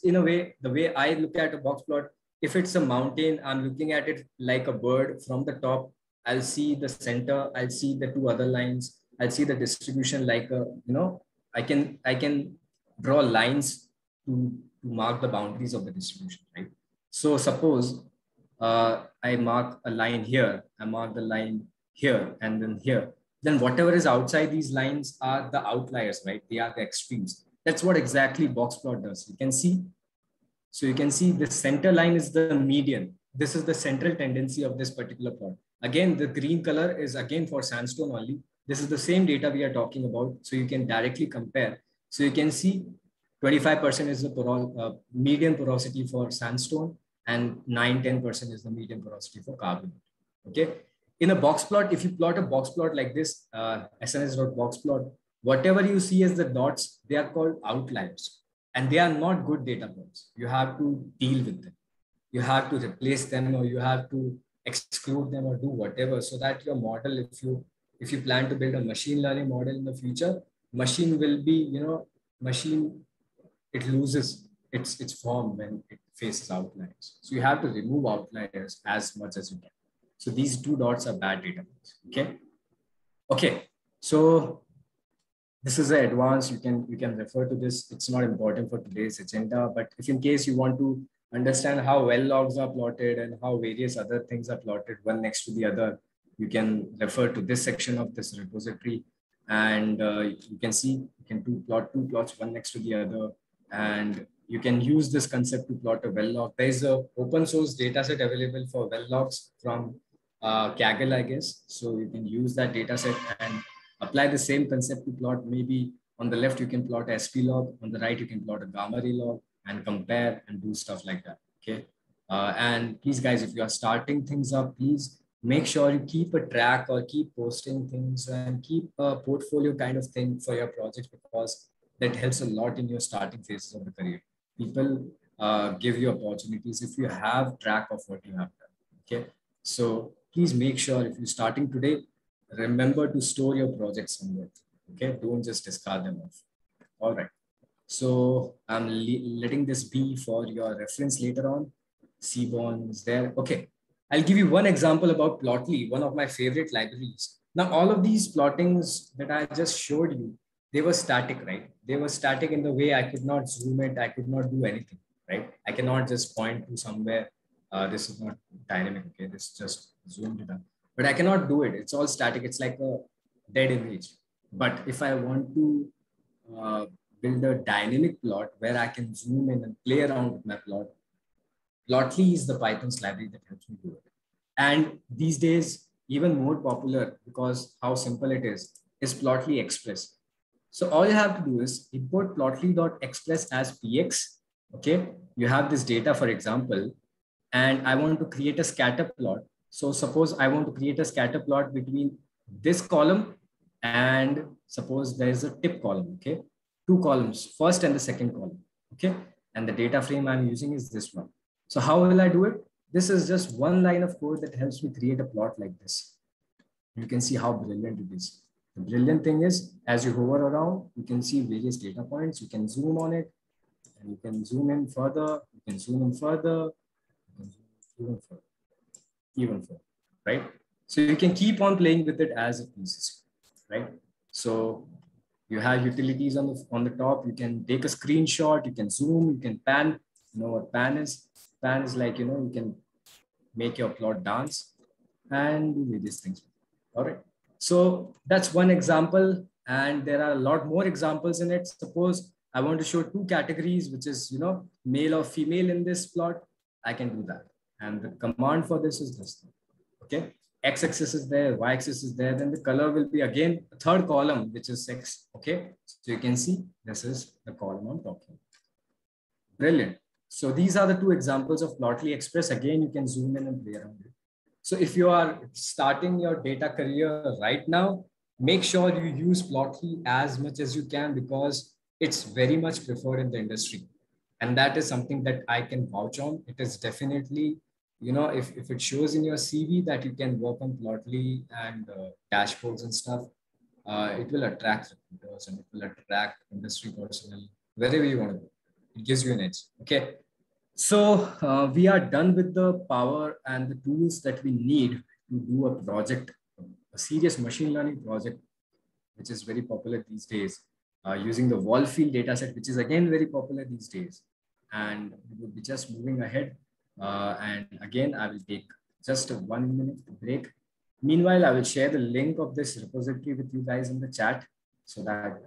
in a way, the way I look at a box plot, if it's a mountain, I'm looking at it like a bird from the top. I'll see the center, I'll see the two other lines, I'll see the distribution like a, I can draw lines to mark the boundaries of the distribution, right? So suppose I mark a line here, I mark the line here, and then here. Then whatever is outside these lines are the outliers, right? They are the extremes. That's what exactly box plot does. You can see, so you can see the center line is the median. This is the central tendency of this particular plot. Again, the green color is again for sandstone only. This is the same data we are talking about. So you can directly compare. So you can see 25% is the median porosity for sandstone and 9-10% is the median porosity for carbonate. Okay. In a box plot, if you plot a box plot like this, SNS.box plot, whatever you see as the dots, they are called outliers and they are not good data points. You have to deal with them. You have to replace them or you have to exclude them or do whatever so that your model, if you plan to build a machine learning model in the future, machine will be, it loses its form when it faces outliers. So you have to remove outliers as much as you can. So these two dots are bad data points. Okay. Okay. So this is an advanced, you can refer to this. It's not important for today's agenda, but if in case you want to understand how well logs are plotted and how various other things are plotted one next to the other, you can refer to this section of this repository. And you can see, you can plot two plots one next to the other. And you can use this concept to plot a well log. There is an open source data set available for well logs from Kaggle, I guess. So you can use that data set and apply the same concept to plot. Maybe on the left, you can plot a SP log. On the right, you can plot a gamma ray log and compare and do stuff like that. Okay. And please, guys, if you are starting things up, please make sure you keep a track or keep posting things and keep a portfolio kind of thing for your project, because that helps a lot in your starting phases of the career. People give you opportunities if you have track of what you have done. Okay. So please make sure if you're starting today, remember to store your projects somewhere. Okay. Don't just discard them off. All right. So I'm letting this be for your reference later on. Seaborn is there. Okay. I'll give you one example about Plotly, one of my favorite libraries. Now, all of these plottings that I just showed you, they were static, right? They were static in the way I could not zoom it. I could not do anything, right? I cannot just point to somewhere. This is not dynamic. Okay. This just zoomed it up, but I cannot do it. It's all static. It's like a dead image. But if I want to build a dynamic plot where I can zoom in and play around with my plot, Plotly is the Python's library that helps me do it. And these days, even more popular because how simple it is Plotly Express. So all you have to do is import plotly.express as px. Okay, you have this data, for example, and I want to create a scatter plot. So suppose I want to create a scatter plot between this column and suppose there is a tip column. Okay, two columns, first and the second column. Okay, and the data frame I'm using is this one. So how will I do it? This is just one line of code that helps me create a plot like this. You can see how brilliant it is. The brilliant thing is, as you hover around, you can see various data points. You can zoom on it, and you can zoom in further. You can zoom in further. You can zoom even further, even further, right? So you can keep on playing with it as it pleases, right? So you have utilities on the top. You can take a screenshot. You can zoom. You can pan. You know what pan is? Pan is like, you can make your plot dance and do various things. All right. So that's one example. And there are a lot more examples in it. Suppose I want to show two categories, which is, male or female in this plot. I can do that. And the command for this is this thing. Okay. X-axis is there, Y-axis is there. Then the color will be again a third column, which is X. Okay. So you can see this is the column I'm talking. Brilliant. So these are the two examples of Plotly Express. Again, you can zoom in and play around it. So if you are starting your data career right now, make sure you use Plotly as much as you can, because it's very much preferred in the industry. And that is something that I can vouch on. It is definitely, if it shows in your CV that you can work on Plotly and dashboards and stuff, it will attract recruiters and it will attract industry personnel, wherever you want to go. It gives you an edge. Okay. So we are done with the power and the tools that we need to do a project, a serious machine learning project, which is very popular these days, using the Waldfield dataset, which is again very popular these days. And we will be just moving ahead. And again, I will take just a 1 minute break. Meanwhile, I will share the link of this repository with you guys in the chat so that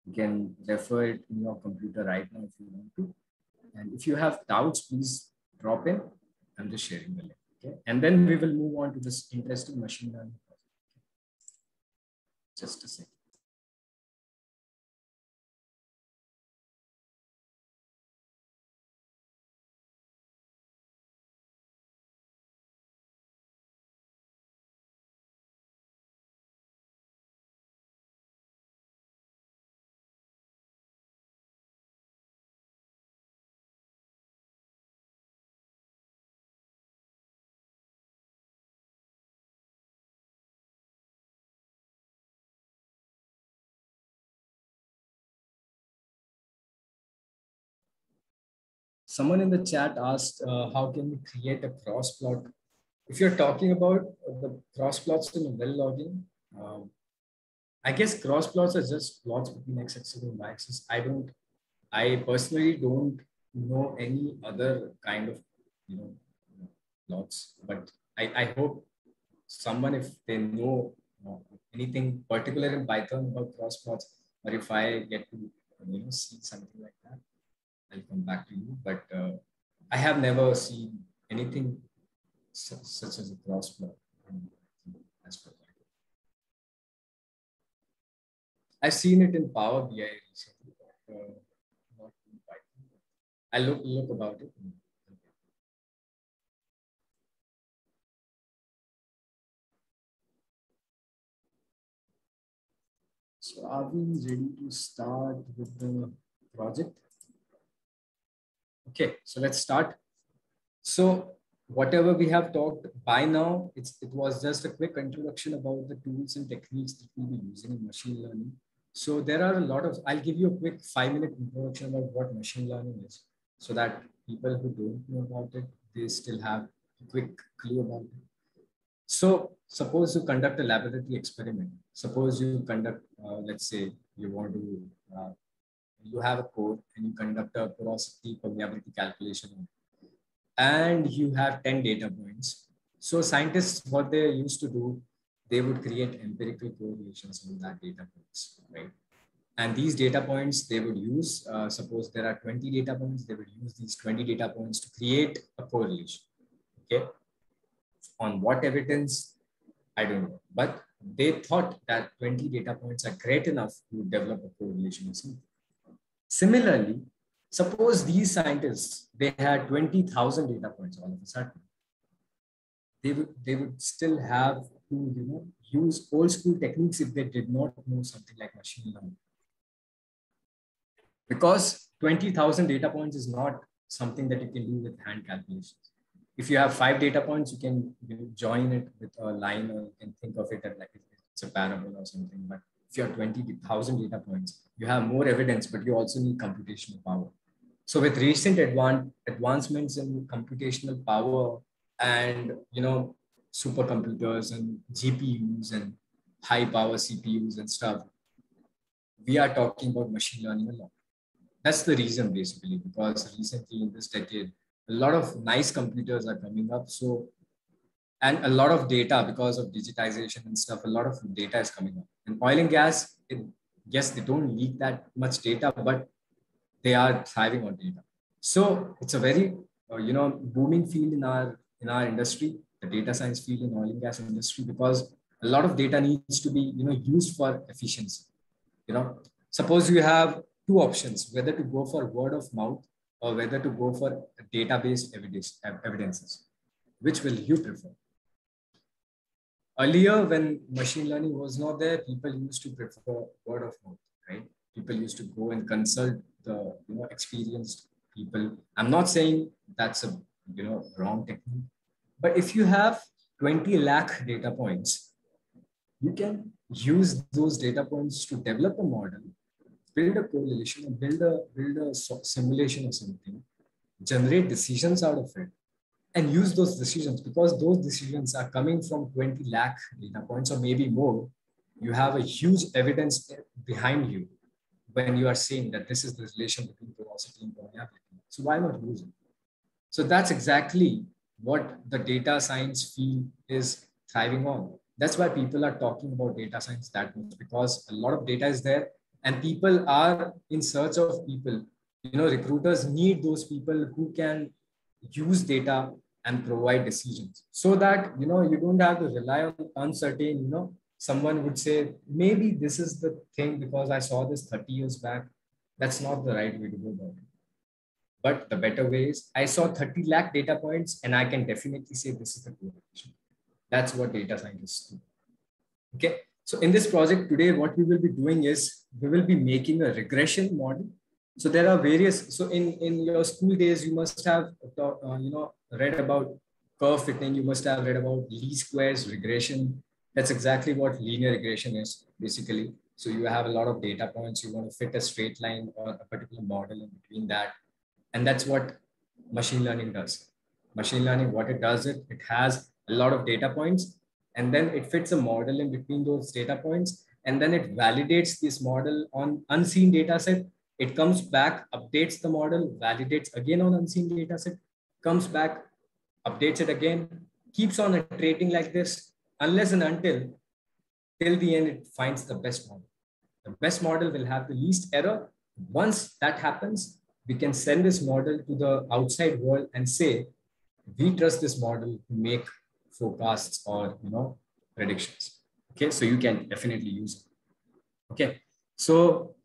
you can refer it in your computer right now if you want to. And if you have doubts, please drop in. I'm just sharing the link. Okay. And then we will move on to this interesting machine learning project. Just a second. Someone in the chat asked, how can we create a cross plot? If you're talking about the cross plots in a well logging, I guess cross plots are just plots between x-axis and y-axis. I personally don't know any other kind of, plots, but I hope someone, if they know anything particular in Python about cross plots, or if I get to, see something like that, I'll come back to you. But I have never seen anything such as a cross plot. As per that. I've seen it in Power BI recently, but not in Python. I'll look about it. So are we ready to start with the project? Okay, so let's start. So whatever we have talked by now, it was just a quick introduction about the tools and techniques that we'll be using in machine learning. So there are a lot of, I'll give you a quick 5-minute introduction about what machine learning is, so that people who don't know about it, they still have a quick clue about it. So suppose you conduct a laboratory experiment. Suppose you conduct, let's say you want to, you have a code and you conduct a porosity permeability calculation, and you have 10 data points. So scientists, what they used to do, they would create empirical correlations on that data points, right? And these data points they would use, suppose there are 20 data points, they would use these 20 data points to create a correlation, okay? On what evidence, I don't know. But they thought that 20 data points are great enough to develop a correlation. Similarly, suppose these scientists, they had 20,000 data points all of a sudden. They would still have to use old school techniques if they did not know something like machine learning. Because 20,000 data points is not something that you can do with hand calculations. if you have 5 data points, you can join it with a line, or you can think of it as like it's a parable or something. But if you have 20,000 data points, you have more evidence, but you also need computational power. So with recent advancements in computational power and supercomputers and GPUs and high power CPUs and stuff, we are talking about machine learning a lot. That's the reason basically, because recently in this decade, a lot of nice computers are coming up. So, and a lot of data, because of digitization and stuff, a lot of data is coming up. And oil and gas, yes, they don't leak that much data, but they are thriving on data. So it's a very, booming field in our industry, the data science field in oil and gas industry, because a lot of data needs to be, used for efficiency. Suppose you have two options, whether to go for word of mouth or whether to go for data-based evidences. Which will you prefer? Earlier, when machine learning was not there, people used to prefer word of mouth, right? People used to go and consult the experienced people. I'm not saying that's a wrong technique, but if you have 20 lakh data points, you can use those data points to develop a model, build a correlation, and build a simulation or something, generate decisions out of it, and use those decisions, because those decisions are coming from 20 lakh data points or maybe more. You have a huge evidence behind you when you are saying that this is the relation between porosity and permeability. So why not use it? So that's exactly what the data science field is thriving on. That's why people are talking about data science that much, because a lot of data is there and people are in search of people. Recruiters need those people who can use data and provide decisions, so that you don't have to rely on uncertain. Someone would say, maybe this is the thing because I saw this 30 years back. That's not the right way to go about it. But the better way is, I saw 30 lakh data points and I can definitely say this is the correlation. That's what data scientists do. Okay. So in this project today, what we will be doing is we will be making a regression model. So there are various, so in your school days, you must have, read about curve fitting. You must have read about least squares regression. That's exactly what linear regression is basically. So you have a lot of data points. You want to fit a straight line or a particular model in between that. And that's what machine learning does. Machine learning, what it does, it has a lot of data points, and then it fits a model in between those data points, and then it validates this model on unseen data set. It comes back, updates the model, validates again on unseen data set, comes back, updates it again, keeps on iterating like this, unless and until till the end it finds the best model. The best model will have the least error. Once that happens, we can send this model to the outside world and say, we trust this model to make forecasts or predictions. Okay, so you can definitely use it. Okay, so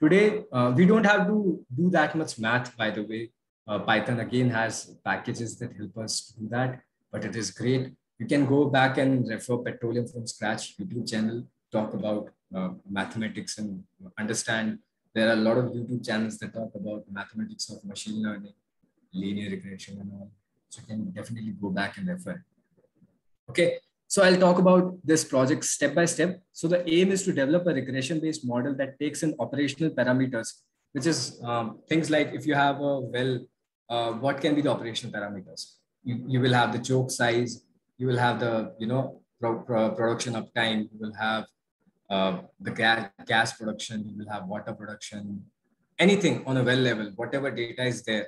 today we don't have to do that much math, by the way. Python again has packages that help us do that, but it is great. You can go back and refer Petroleum from Scratch YouTube channel, talk about mathematics and understand. There are a lot of YouTube channels that talk about mathematics of machine learning, linear regression and all. So you can definitely go back and refer. Okay, so I'll talk about this project step by step. So the aim is to develop a regression-based model that takes in operational parameters, which is things like if you have a well, what can be the operational parameters? You will have the choke size, you will have the production uptime, you will have the gas production, you will have water production, anything on a well level, whatever data is there.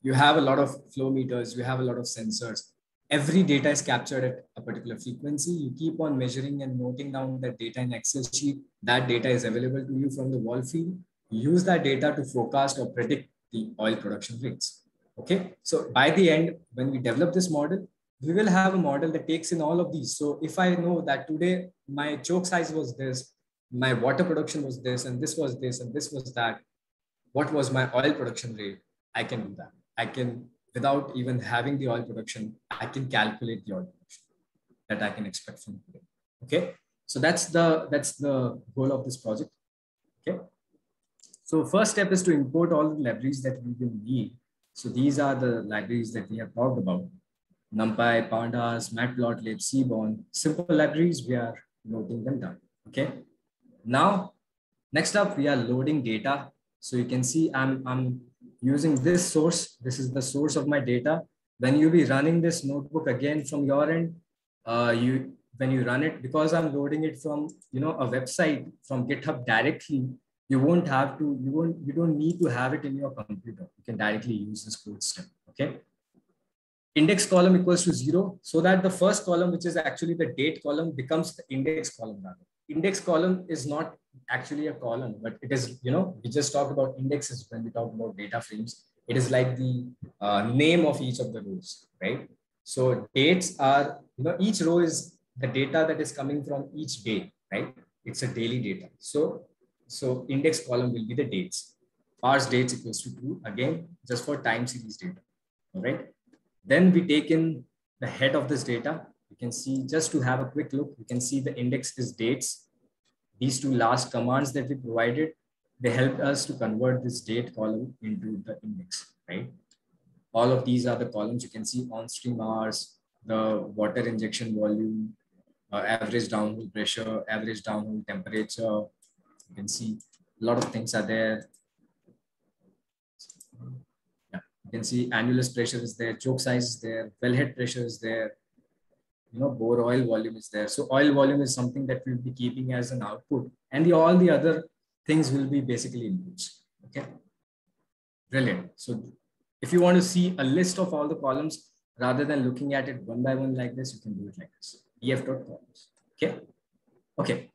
You have a lot of flow meters, you have a lot of sensors. Every data is captured at a particular frequency. You keep on measuring and noting down that data in Excel sheet. That data is available to you from the wall field. You use that data to forecast or predict the oil production rates. Okay, so by the end, when we develop this model, we will have a model that takes in all of these. So if I know that today my choke size was this, my water production was this, and this was this, and this was that, what was my oil production rate? I can do that. I can, without even having the oil production, I can calculate the oil production that I can expect from today. Okay, so that's the goal of this project. Okay, so first step is to import all the libraries that we will need. So these are the libraries that we have talked about. NumPy, Pandas, Matplotlib, Seaborn, simple libraries, we are noting them down. Okay. Now, next up, we are loading data. So you can see I'm using this source. This is the source of my data. When you be running this notebook again from your end, when you run it, because I'm loading it from a website from GitHub directly, you don't need to have it in your computer. You can directly use this code step. Okay. Index column equals to 0, so that the first column, which is actually the date column, becomes the index column rather. Index column is not actually a column, but it is, we just talked about indexes when we talk about data frames. It is like the name of each of the rows, right? So dates are, each row is the data that is coming from each day, right? It's a daily data. So index column will be the dates. Parse dates equals to 2, again, just for time series data, all right? Then we take in the head of this data. You can see, just to have a quick look, you can see the index is dates. These two last commands that we provided, they helped us to convert this date column into the index, right? All of these are the columns. You can see on-stream hours, the water injection volume, average downhole pressure, average downhole temperature. You can see a lot of things are there. You can see annulus pressure is there, choke size is there, wellhead pressure is there, bore oil volume is there. So oil volume is something that we'll be keeping as an output, and all the other things will be basically inputs. Okay, brilliant. So if you want to see a list of all the columns rather than looking at it one by one like this, you can do it like this: df.columns. Okay.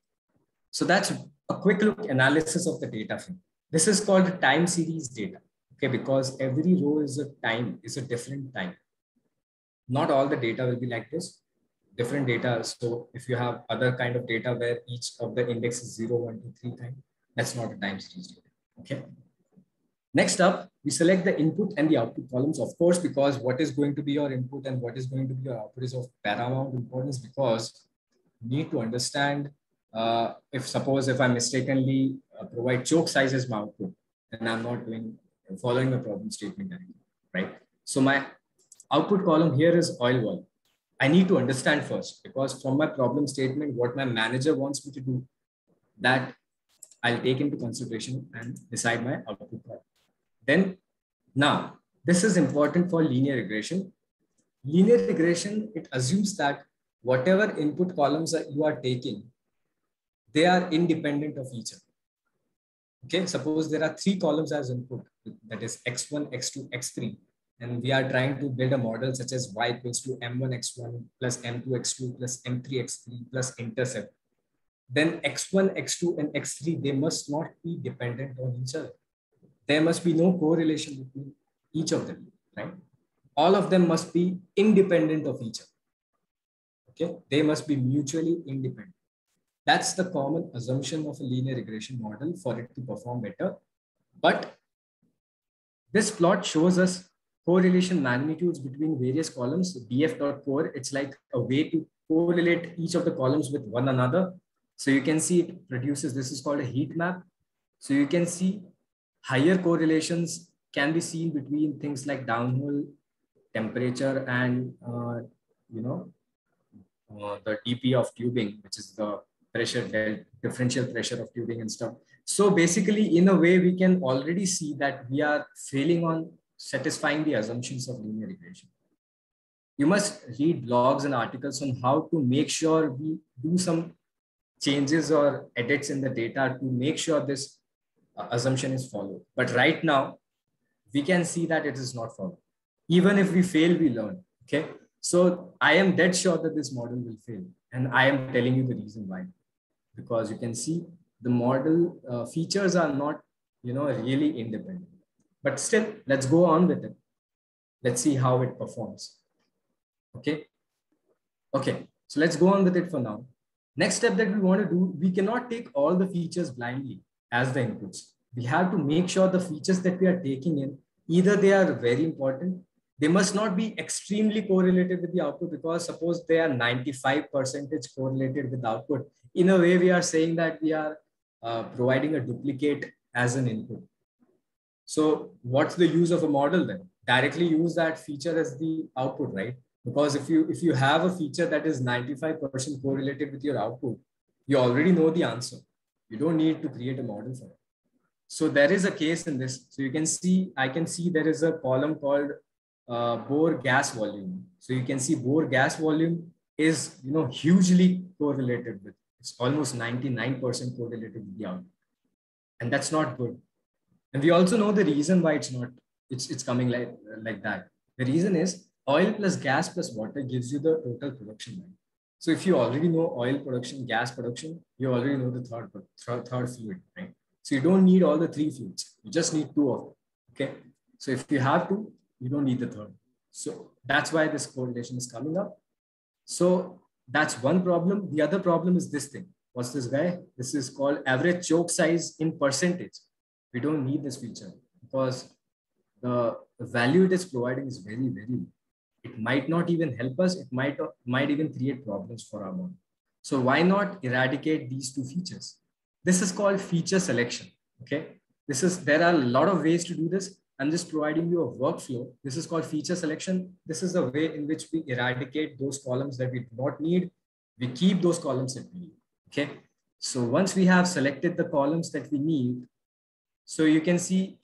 So that's a quick look analysis of the data frame. This is called time series data. Okay, because every row is a different time. Not all the data will be like this, different data. So if you have other kind of data where each of the index is 0, 1, 2, 3 time, that's not a time series data. Okay. Next up, we select the input and the output columns, of course, because what is going to be your input and what is going to be your output is of paramount importance, because you need to understand if I mistakenly provide choke size as my output, then I'm not following the problem statement directly, right? So my output column here is oil volume. I need to understand first, because from my problem statement, what my manager wants me to do, that I'll take into consideration and decide my output column. Then now, this is important for linear regression. Linear regression, it assumes that whatever input columns that you are taking, they are independent of each other. Okay, suppose there are 3 columns as input, that is x1, x2, x3. And we are trying to build a model such as y equals to m1 x1 plus m2 x2 plus m3 x3 plus intercept. Then x1, x2, and x3, they must not be dependent on each other. There must be no correlation between each of them, right? All of them must be independent of each other. Okay, they must be mutually independent. That's the common assumption of a linear regression model for it to perform better. But this plot shows us correlation magnitudes between various columns. df.core, it's like a way to correlate each of the columns with one another. So you can see it produces, this is called a heat map. So you can see higher correlations can be seen between things like downhole temperature and, the dP of tubing, which is the pressure, differential pressure of tubing and stuff. So basically, in a way, we can already see that we are failing on satisfying the assumptions of linear regression. You must read blogs and articles on how to make sure we do some changes or edits in the data to make sure this assumption is followed. But right now, we can see that it is not followed. Even if we fail, we learn. Okay. So I am dead sure that this model will fail. And I am telling you the reason why. Because you can see the model features are not, really independent. But still, let's go on with it. Let's see how it performs. Okay. Okay. So let's go on with it for now. Next step that we want to do, we cannot take all the features blindly as the inputs. We have to make sure the features that we are taking in, either they are very important, they must not be extremely correlated with the output, because suppose they are 95% correlated with the output, in a way we are saying that we are providing a duplicate as an input. So what's the use of a model then? Directly use that feature as the output, right? Because if you have a feature that is 95% correlated with your output, you already know the answer. You don't need to create a model for it. So there is a case in this. So you can see, I can see there is a column called Bohr gas volume. So you can see Bohr gas volume is, hugely correlated with, it's almost 99% correlated with the output. And that's not good. And we also know the reason why it's coming like that. The reason is oil plus gas plus water gives you the total production, right? So if you already know oil production, gas production, you already know the third fluid, right? So you don't need all the three fluids. You just need two of them, okay? So if you have two, you don't need the third. So that's why this correlation is coming up. So that's one problem. The other problem is this thing. What's this guy? This is called average choke size in percentage. We don't need this feature because the value it is providing is very, very low. It might not even help us. It might even create problems for our model. So why not eradicate these two features? This is called feature selection. Okay. There are a lot of ways to do this. I'm just providing you a workflow. This is called feature selection. This is the way in which we eradicate those columns that we do not need. We keep those columns that we need. Okay. So once we have selected the columns that we need, so you can see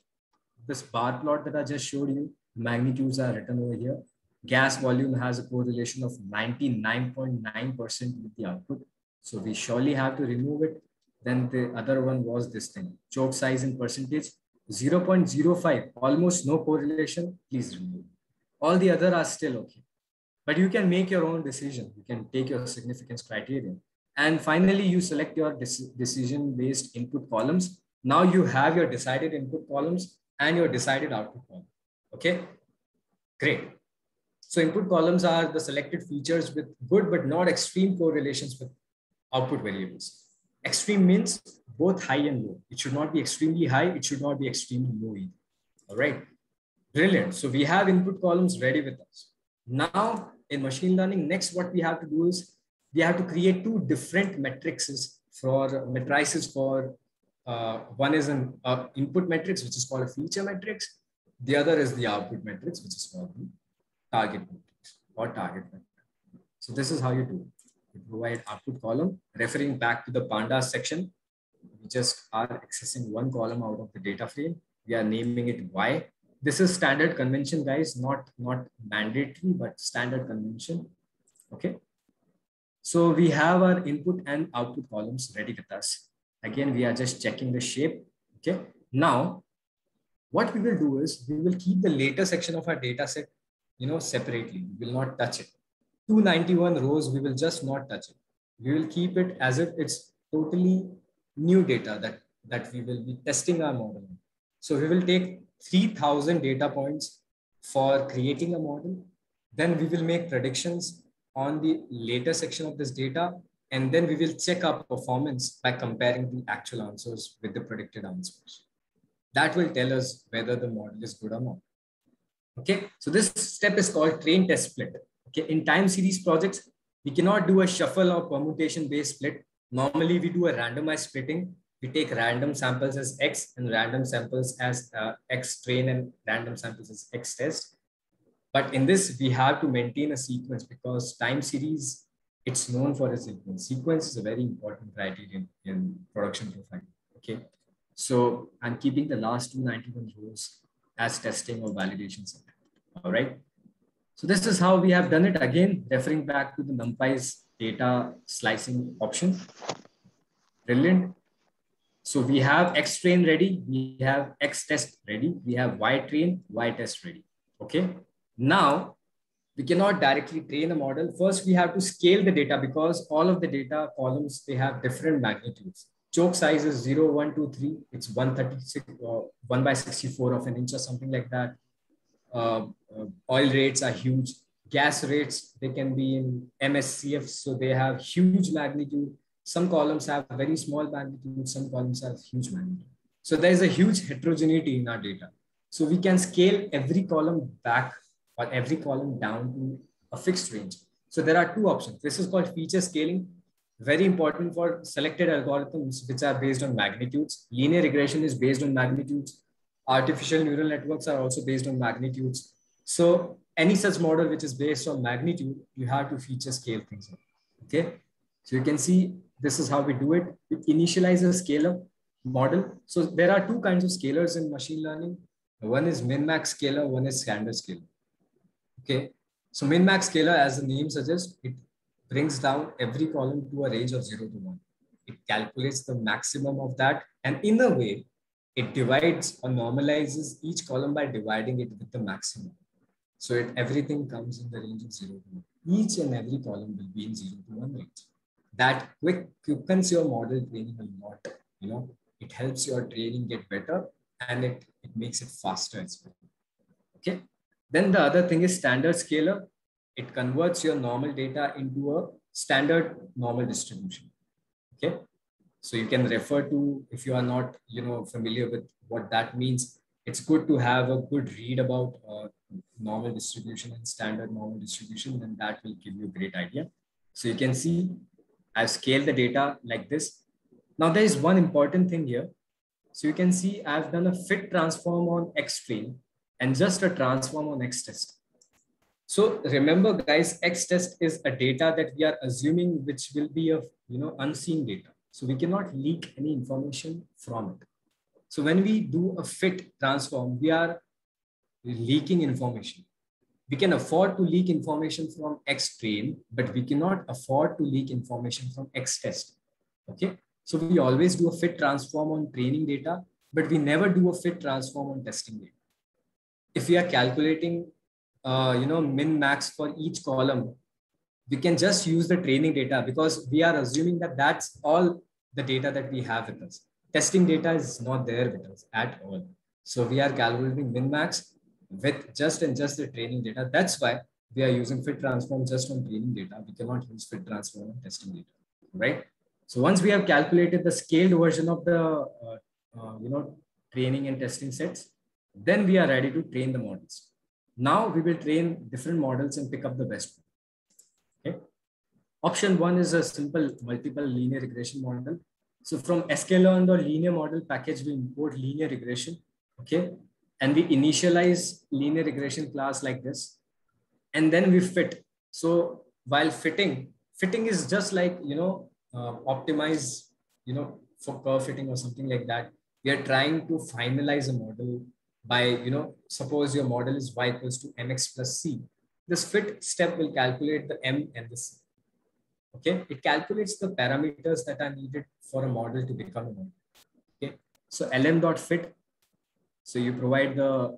this bar plot that I just showed you, magnitudes are written over here. Gas volume has a correlation of 99.9% with the output. So we surely have to remove it. Then the other one was this thing, choke size in percentage, 0.05, almost no correlation, please remove. All the other are still okay. But you can make your own decision. You can take your significance criteria. And finally, you select your decision-based input columns. Now you have your decided input columns and your decided output column. Okay, great. So input columns are the selected features with good but not extreme correlations with output variables. Extreme means both high and low. It should not be extremely high. It should not be extremely low either. All right, brilliant. So we have input columns ready with us. Now in machine learning, next what we have to do is we have to create two different matrices for one is an input matrix, which is called a feature matrix. The other is the output matrix, which is called the target matrix or target matrix. So this is how you do it. You provide output column, referring back to the pandas section. We just are accessing one column out of the data frame. We are naming it Y. This is standard convention, guys, not mandatory, but standard convention. Okay. So we have our input and output columns ready with us. Again, we are just checking the shape. Okay. Now, what we will do is we will keep the later section of our data set, separately. We will not touch it. 291 rows, we will just not touch it. We will keep it as if it's totally new data that we will be testing our model. So we will take 3000 data points for creating a model. Then we will make predictions on the later section of this data. And then we will check our performance by comparing the actual answers with the predicted answers. That will tell us whether the model is good or not. Okay, so this step is called train test split. Okay, in time series projects, we cannot do a shuffle or permutation based split. Normally, we do a randomized splitting. We take random samples as X and random samples as X train and random samples as X test. But in this, we have to maintain a sequence because time series, it's known for its sequence. Sequence is a very important criterion in production profiling. Okay, so I'm keeping the last 291 rows as testing or validation set. All right. So this is how we have done it. Again, referring back to the NumPy's data slicing option. Brilliant. So we have X train ready. We have X test ready. We have Y train, Y test ready. Okay. Now we cannot directly train a model. First, we have to scale the data because all of the data columns, they have different magnitudes. Choke size is 0, 1, 2, 3. It's 136 or 1 by 64 of an inch or something like that. Oil rates are huge. Gas rates, they can be in MSCF, so they have huge magnitude. Some columns have very small magnitude, some columns have huge magnitude. So there's a huge heterogeneity in our data. So we can scale every column back or every column down to a fixed range. So there are two options. This is called feature scaling. Very important for selected algorithms which are based on magnitudes. Linear regression is based on magnitudes. Artificial neural networks are also based on magnitudes. So any such model which is based on magnitude, you have to feature scale things up. Okay. So you can see this is how we do it. We initialize a scalar model. So there are two kinds of scalars in machine learning. One is min-max scalar, one is standard scalar. Okay. So min-max scalar, as the name suggests, it brings down every column to a range of 0 to 1. It calculates the maximum of that. And in a way, it divides or normalizes each column by dividing it with the maximum. So everything comes in the range of 0 to 1. Each and every column will be in 0 to 1 range. That quickens your model training a lot. It helps your training get better, and it makes it faster as well. Okay. Then the other thing is standard scalar. It converts your normal data into a standard normal distribution. Okay. So you can refer to, if you are not, familiar with what that means, it's good to have a good read about normal distribution and standard normal distribution, and that will give you a great idea. So you can see I've scaled the data like this. Now there is one important thing here. So you can see I've done a fit transform on X train and just a transform on X test. So remember guys, X test is a data that we are assuming which will be of unseen data. So we cannot leak any information from it. So when we do a fit transform, we are leaking information. We can afford to leak information from X train, but we cannot afford to leak information from X test. Okay. So we always do a fit transform on training data, but we never do a fit transform on testing data. If we are calculating, min max for each column, we can just use the training data because we are assuming that that's all the data that we have with us. Testing data is not there with us at all. So we are calculating min max with just the training data. That's why we are using fit transform just on training data. We cannot use fit transform on testing data, right? So once we have calculated the scaled version of the training and testing sets, then we are ready to train the models. Now we will train different models and pick up the best one. Okay. Option one is a simple multiple linear regression model. So from sklearn or linear model package, we import linear regression. Okay. And we initialize linear regression class like this. And then we fit. So while fitting is just like, optimize, for curve fitting or something like that. We are trying to finalize a model by, suppose your model is y equals to mx plus c. This fit step will calculate the m and the c. Okay. It calculates the parameters that are needed for a model to become a model. Okay. So lm.fit. So you provide the,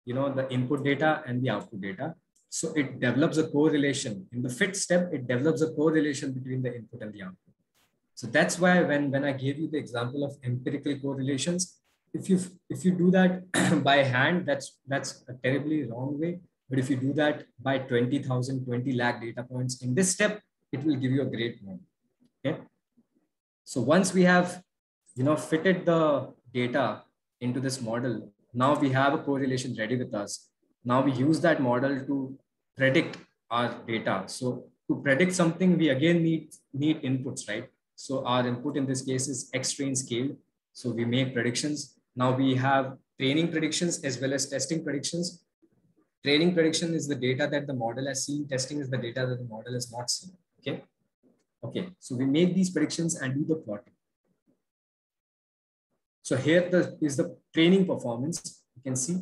the input data and the output data. So it develops a correlation. In the fit step, it develops a correlation between the input and the output. So that's why when I gave you the example of empirical correlations, if you do that by hand, that's a terribly wrong way. But if you do that by 20 lakh data points in this step, it will give you a great model. Okay. So once we have, fitted the data into this model, now we have a correlation ready with us. Now we use that model to predict our data. So to predict something, we again need inputs, right? So our input in this case is X train scale. So we make predictions. Now we have training predictions as well as testing predictions. Training prediction is the data that the model has seen. Testing is the data that the model has not seen. Okay. Okay. So we make these predictions and do the plotting. So here is the training performance. You can see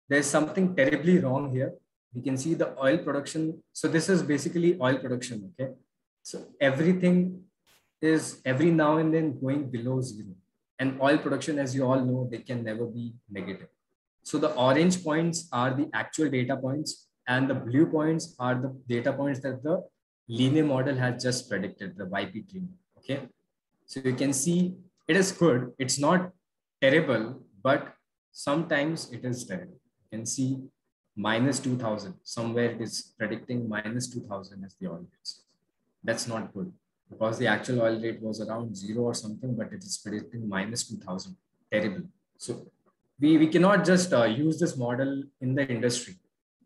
there's something terribly wrong here. You can see the oil production. So this is basically oil production. Okay. So everything is every now and then going below 0. And oil production, as you all know, they can never be negative. So the orange points are the actual data points, and the blue points are the data points that the linear model has just predicted, the YP training. Okay. So you can see it is good. It's not terrible, but sometimes it is terrible. You can see minus 2000. Somewhere it is predicting minus 2000 as the oil rates. That's not good because the actual oil rate was around 0 or something, but it is predicting minus 2000. Terrible. So we cannot just use this model in the industry,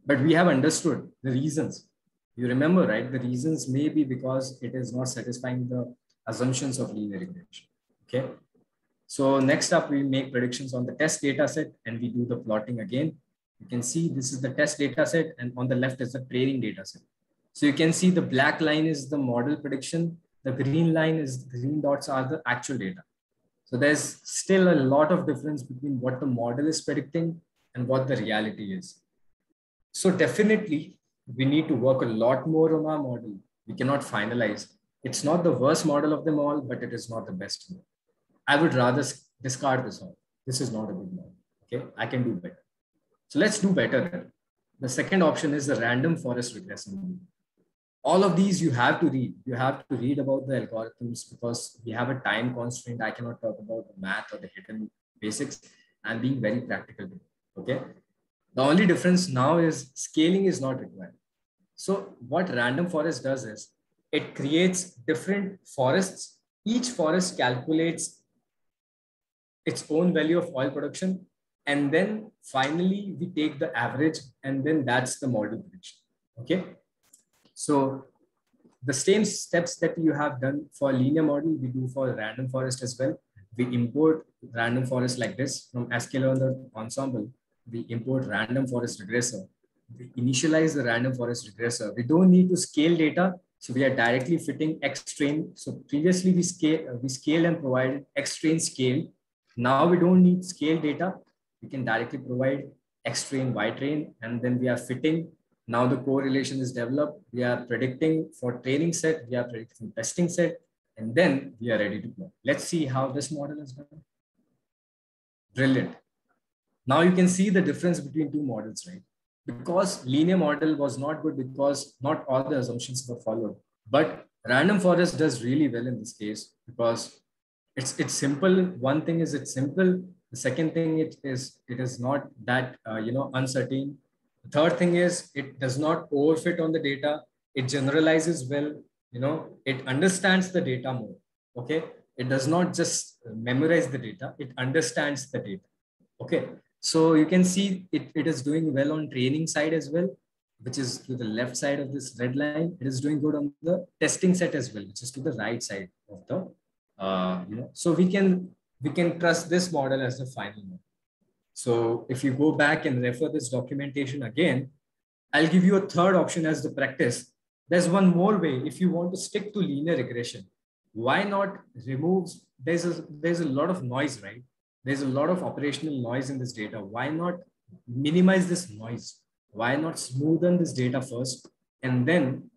but we have understood the reasons. You remember, right? The reasons may be because it is not satisfying the assumptions of linear regression. Okay. So next up, we make predictions on the test data set and we do the plotting again. You can see this is the test data set, and on the left is the training data set. So you can see the black line is the model prediction. The green line is the green dots are the actual data. So there's still a lot of difference between what the model is predicting and what the reality is. So definitely we need to work a lot more on our model. We cannot finalize. It's not the worst model of them all, but it is not the best one. I would rather discard this one. This is not a good model. Okay, I can do better. So let's do better. The second option is the random forest regression. All of these you have to read. You have to read about the algorithms because we have a time constraint. I cannot talk about the math or the hidden basics. I'm being very practical. Okay. The only difference now is scaling is not required. So what random forest does is it creates different forests. Each forest calculates its own value of oil production. And then finally we take the average and then that's the model prediction. Okay. So the same steps that you have done for linear model, we do for random forest as well. We import random forest like this from sklearn ensemble. We import random forest regressor. We initialize the random forest regressor. We don't need to scale data. So we are directly fitting X-train. So previously we scaled and provided X-train scale. Now we don't need scale data. We can directly provide X-train, Y-train, and then we are fitting. Now the correlation is developed. We are predicting for training set. We are predicting testing set. And then we are ready to go. Let's see how this model is done. Brilliant. Now you can see the difference between two models, right? Because linear model was not good because not all the assumptions were followed. But random forest does really well in this case because it's simple. One thing is it's simple. The second thing it is not that uncertain. The third thing is it does not overfit on the data. It generalizes well. It understands the data more. Okay, it does not just memorize the data. It understands the data. Okay, so you can see it is doing well on training side as well, which is to the left side of this red line. It is doing good on the testing set as well, which is to the right side of the so we can trust this model as the final model. So if you go back and refer this documentation again, I'll give you a third option as the practice. There's one more way. If you want to stick to linear regression, why not remove, there's a lot of noise, right? There's a lot of operational noise in this data. Why not minimize this noise? Why not smoothen this data first and then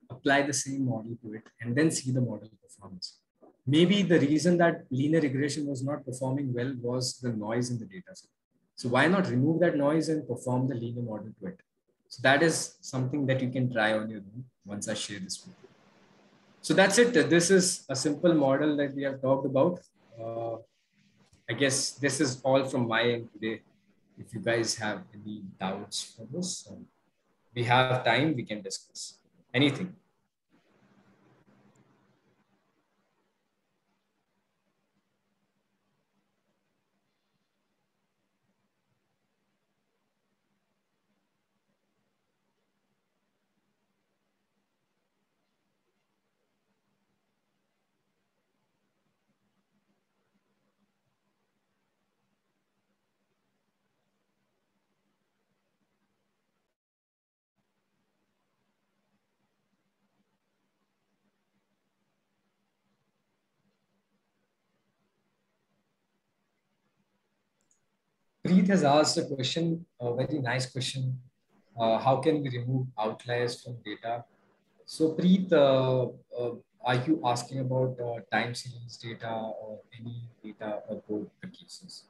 apply the same model to it and then see the model performance? Maybe the reason that linear regression was not performing well was the noise in the data set. So why not remove that noise and perform the linear model to it? So that is something that you can try on your own once I share this with you. So that's it. This is a simple model that we have talked about. I guess this is all from my end today. If you guys have any doubts for this, we have time, we can discuss anything. Preet has asked a question, a very nice question. How can we remove outliers from data? So Preet, are you asking about time series data or any data about the cases?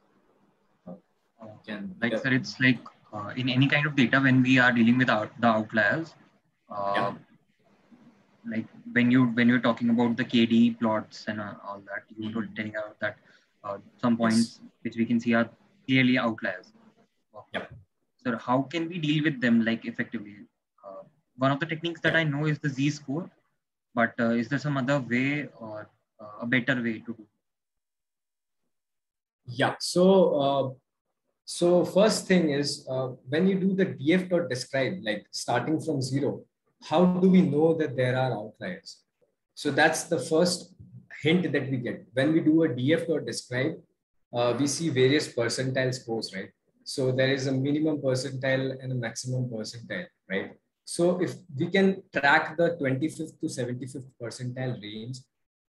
Sir, it's like in any kind of data when we are dealing with the outliers, like when you're talking about the KD plots and all that, you were telling about that some points which we can see are clearly outliers. So how can we deal with them like effectively? One of the techniques that I know is the Z-score, but is there some other way or a better way to do? Yeah. So first thing is when you do the df.describe, like starting from 0, how do we know that there are outliers? So that's the first hint that we get. When we do a df.describe, we see various percentile scores, right? So there is a minimum percentile and a maximum percentile, right? So if we can track the 25th to 75th percentile range,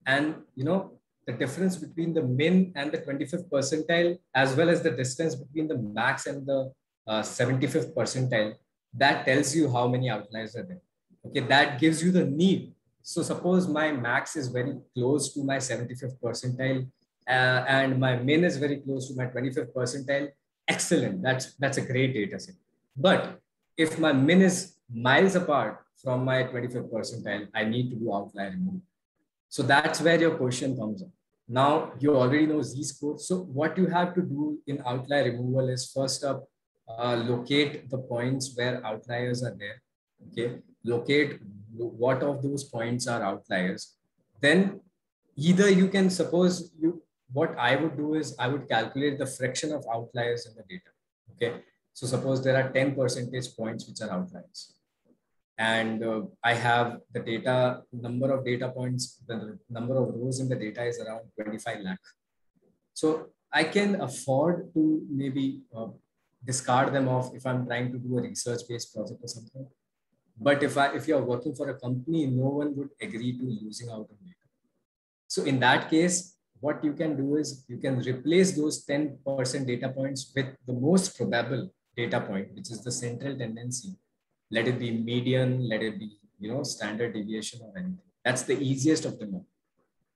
and the difference between the min and the 25th percentile, as well as the distance between the max and the 75th percentile, that tells you how many outliers are there. Okay, that gives you the need. So suppose my max is very close to my 75th percentile, and my min is very close to my 25th percentile. Excellent. That's a great data set. But if my min is miles apart from my 25th percentile, I need to do outlier removal. So that's where your question comes in. Now you already know Z-score. So what you have to do in outlier removal is first up, locate the points where outliers are there. Okay, locate what of those points are outliers. Then either you can what I would do is I would calculate the fraction of outliers in the data. Okay, so suppose there are 10 percentage points which are outliers, and I have the data, number of data points, the number of rows in the data is around 25 lakh. So I can afford to maybe discard them off if I'm trying to do a research-based project or something. But if you're working for a company, no one would agree to losing out on data. So in that case, what you can do is you can replace those 10% data points with the most probable data point, which is the central tendency. Let it be median, let it be standard deviation or anything. That's the easiest of them all.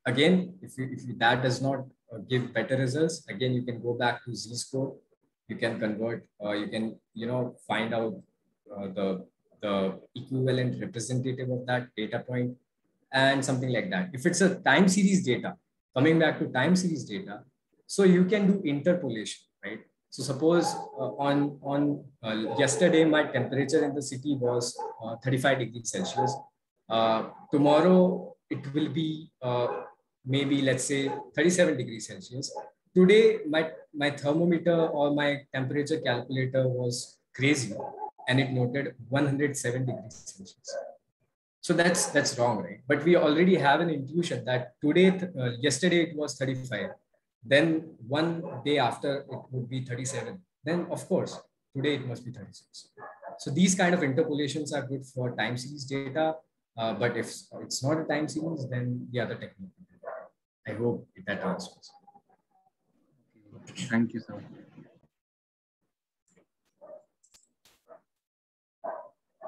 Again, if that does not give better results, again you can go back to Z-score. You can convert. You can find out the equivalent representative of that data point and something like that. If it's a time series data, coming back to time series data, so you can do interpolation, right? So suppose on yesterday, my temperature in the city was 35 degrees Celsius. Tomorrow, it will be maybe, let's say, 37 degrees Celsius. Today, my thermometer or my temperature calculator was crazy, and it noted 107 degrees Celsius. So that's wrong, right? But we already have an intuition that yesterday it was 35. Then one day after it would be 37. Then of course, today it must be 36. So these kind of interpolations are good for time series data. But if it's not a time series, then the other technique. I hope that answers. Thank you, sir.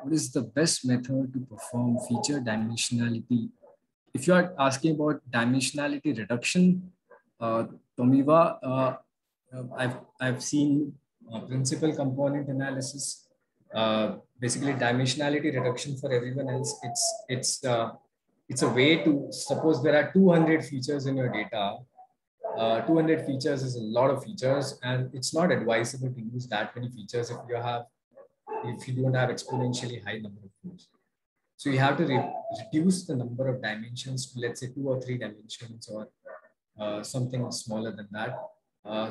What is the best method to perform feature dimensionality? If you are asking about dimensionality reduction, Tomiwa, I've seen principal component analysis. Basically, dimensionality reduction for everyone else. It's a way to, suppose there are 200 features in your data. 200 features is a lot of features, and it's not advisable to use that many features if you don't have exponentially high number of rows. So you have to reduce the number of dimensions to, let's say, 2 or 3 dimensions, or something smaller than that.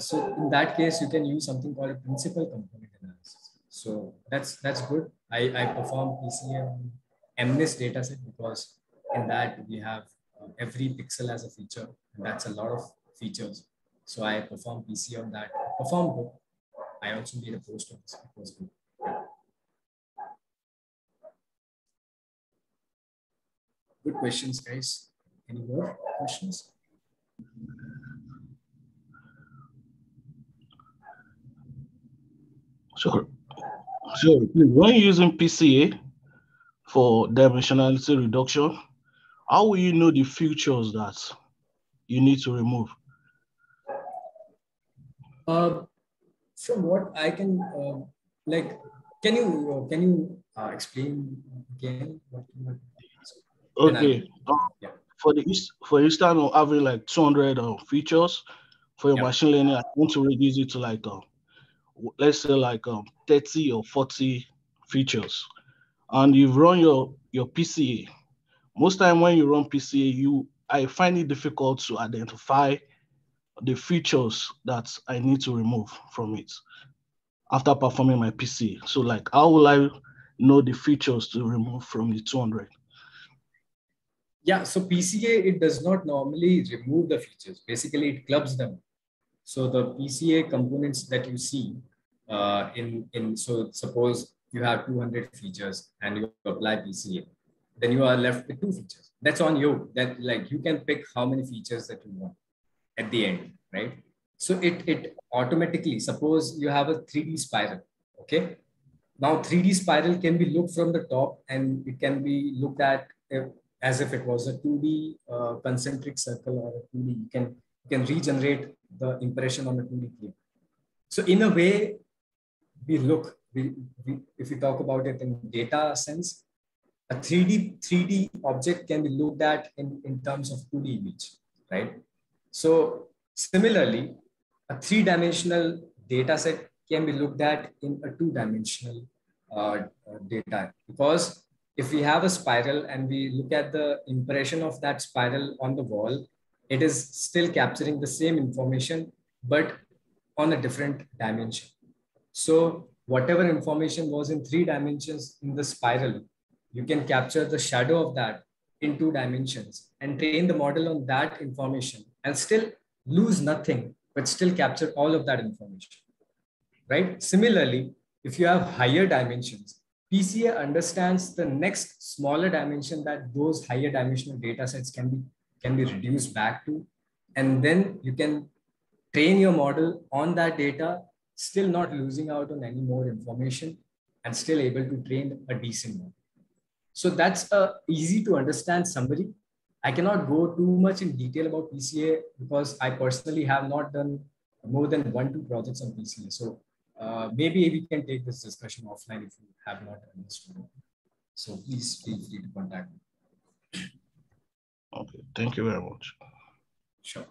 So in that case, you can use something called a principal component analysis. So that's good. I perform PCA on MNIST dataset because in that we have every pixel as a feature, and that's a lot of features. So I perform PCA on that. Perform good. I also made a post on this. It was good. Good questions, guys. Any more questions? So when you're using PCA for dimensionality reduction, how will you know the features that you need to remove? From what I can, can you explain again? Okay. Yeah. For instance, of having like 200 features for your machine learning, I want to reduce it to like let's say like 30 or 40 features, and you've run your PCA. Most time when you run PCA, I find it difficult to identify the features that I need to remove from it after performing my PCA. So like, how will I know the features to remove from the 200? Yeah, so PCA, it does not normally remove the features. Basically, it clubs them. So the PCA components that you see, So suppose you have 200 features and you apply PCA, then you are left with 2 features. That's on you. That like you can pick how many features that you want at the end, right? So it automatically, suppose you have a 3D spiral, okay? Now 3D spiral can be looked from the top and it can be looked at as if it was a 2D concentric circle or a 2D. You can regenerate the impression on a 2D plane. So in a way, if we talk about it in data sense, a 3D object can be looked at in terms of 2D image, right? So similarly, a 3-dimensional data set can be looked at in a 2-dimensional data, because if we have a spiral and we look at the impression of that spiral on the wall, it is still capturing the same information, but on a different dimension. So whatever information was in 3 dimensions in the spiral, you can capture the shadow of that in 2 dimensions and train the model on that information and still lose nothing, but still capture all of that information, right? Similarly, if you have higher dimensions, PCA understands the next smaller dimension that those higher dimensional data sets can be reduced back to, and then you can train your model on that data, still not losing out on any more information and still able to train a decent model. So that's a easy to understand summary. I cannot go too much in detail about PCA because I personally have not done more than 1-2 projects on PCA. So maybe we can take this discussion offline if you have not understood it. So please feel free to contact me. Okay, thank you very much. Sure.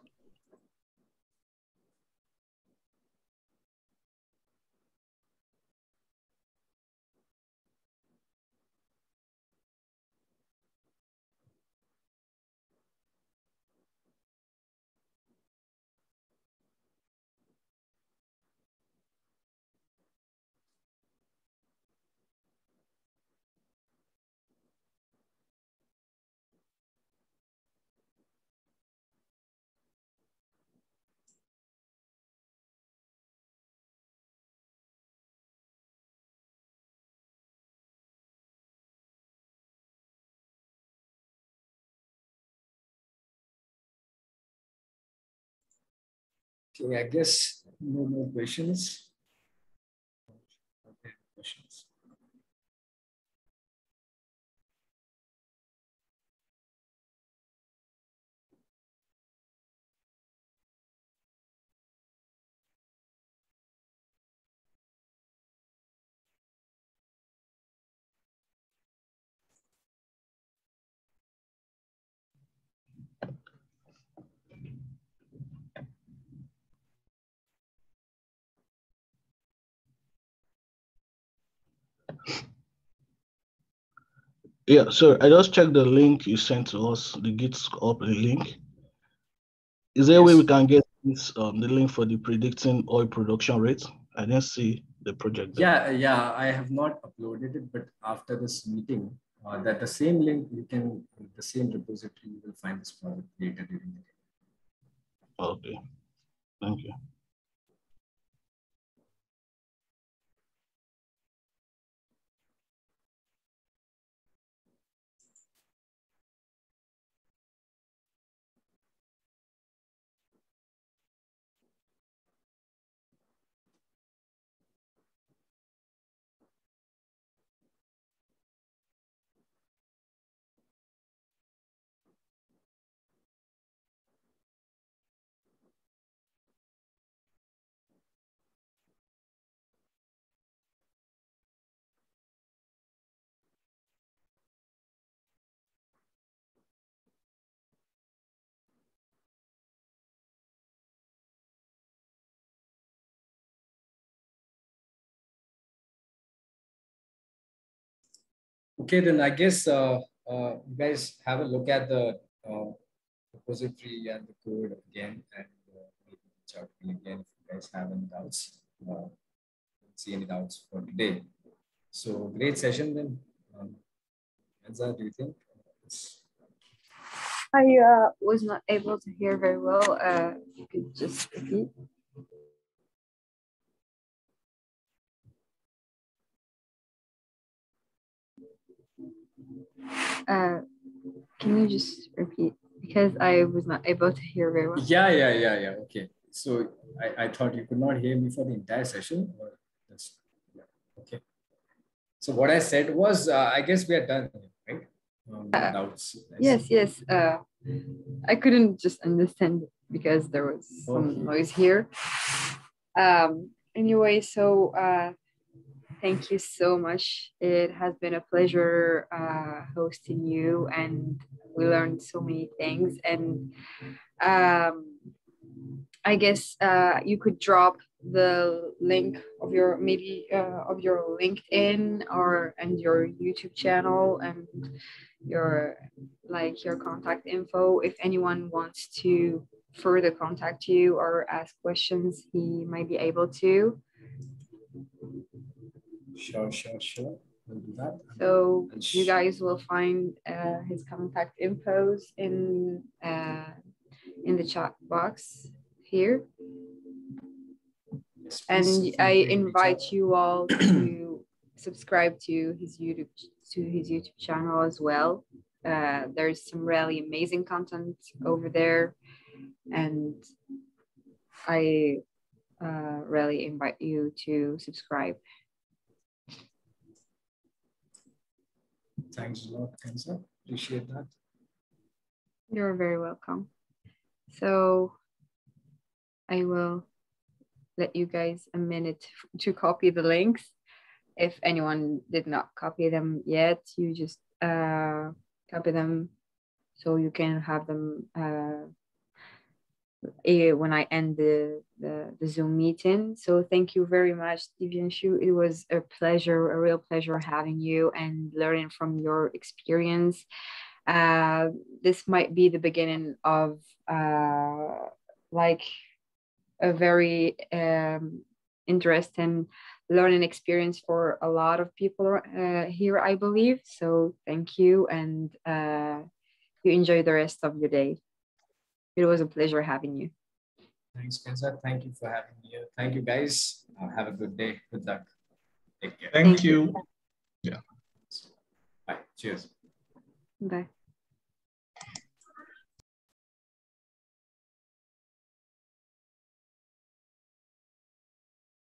Okay, I guess no more questions. Okay, questions. Yeah, so I just checked the link you sent to us, the GitHub link. Is there a way we can get this the link for the predicting oil production rate? I didn't see the project there. Yeah, I have not uploaded it, but after this meeting, that the same link the same repository, you will find this project later during the day. Okay, thank you. Okay, then I guess you guys have a look at the repository and the code again, and maybe reach out to me again if you guys have any doubts. See any doubts for today. So great session then. Enza, do you think? I was not able to hear very well. You could just repeat. Can you just repeat? Because I was not able to hear very well. Yeah. Okay. So I thought you could not hear me for the entire session. Okay. So what I said was, I guess we are done, right? Doubts. Yes. I couldn't just understand because there was some noise here. Anyway, so thank you so much. It has been a pleasure hosting you, and we learned so many things. And I guess you could drop the link of your of your LinkedIn and your YouTube channel and your contact info if anyone wants to further contact you or ask questions. He might be able to. Sure. We'll do that. So you guys will find his contact infos in the chat box here. Yes, and I invite you all to subscribe to his YouTube channel as well. There's some really amazing content over there, and I really invite you to subscribe. Thanks a lot, Kenza. Appreciate that. You're very welcome. So I will let you guys a minute to copy the links. If anyone did not copy them yet, you just copy them so you can have them when I end the Zoom meeting. So thank you very much, Divyanshu. It was a pleasure, a real pleasure having you and learning from your experience. This might be the beginning of a very interesting learning experience for a lot of people here, I believe. So thank you, and you enjoy the rest of your day. It was a pleasure having you. Thanks, Kenza. Thank you for having me here. Thank you, guys. Have a good day. Good luck. Take care. Thank you. Yeah. Bye. Cheers. Bye.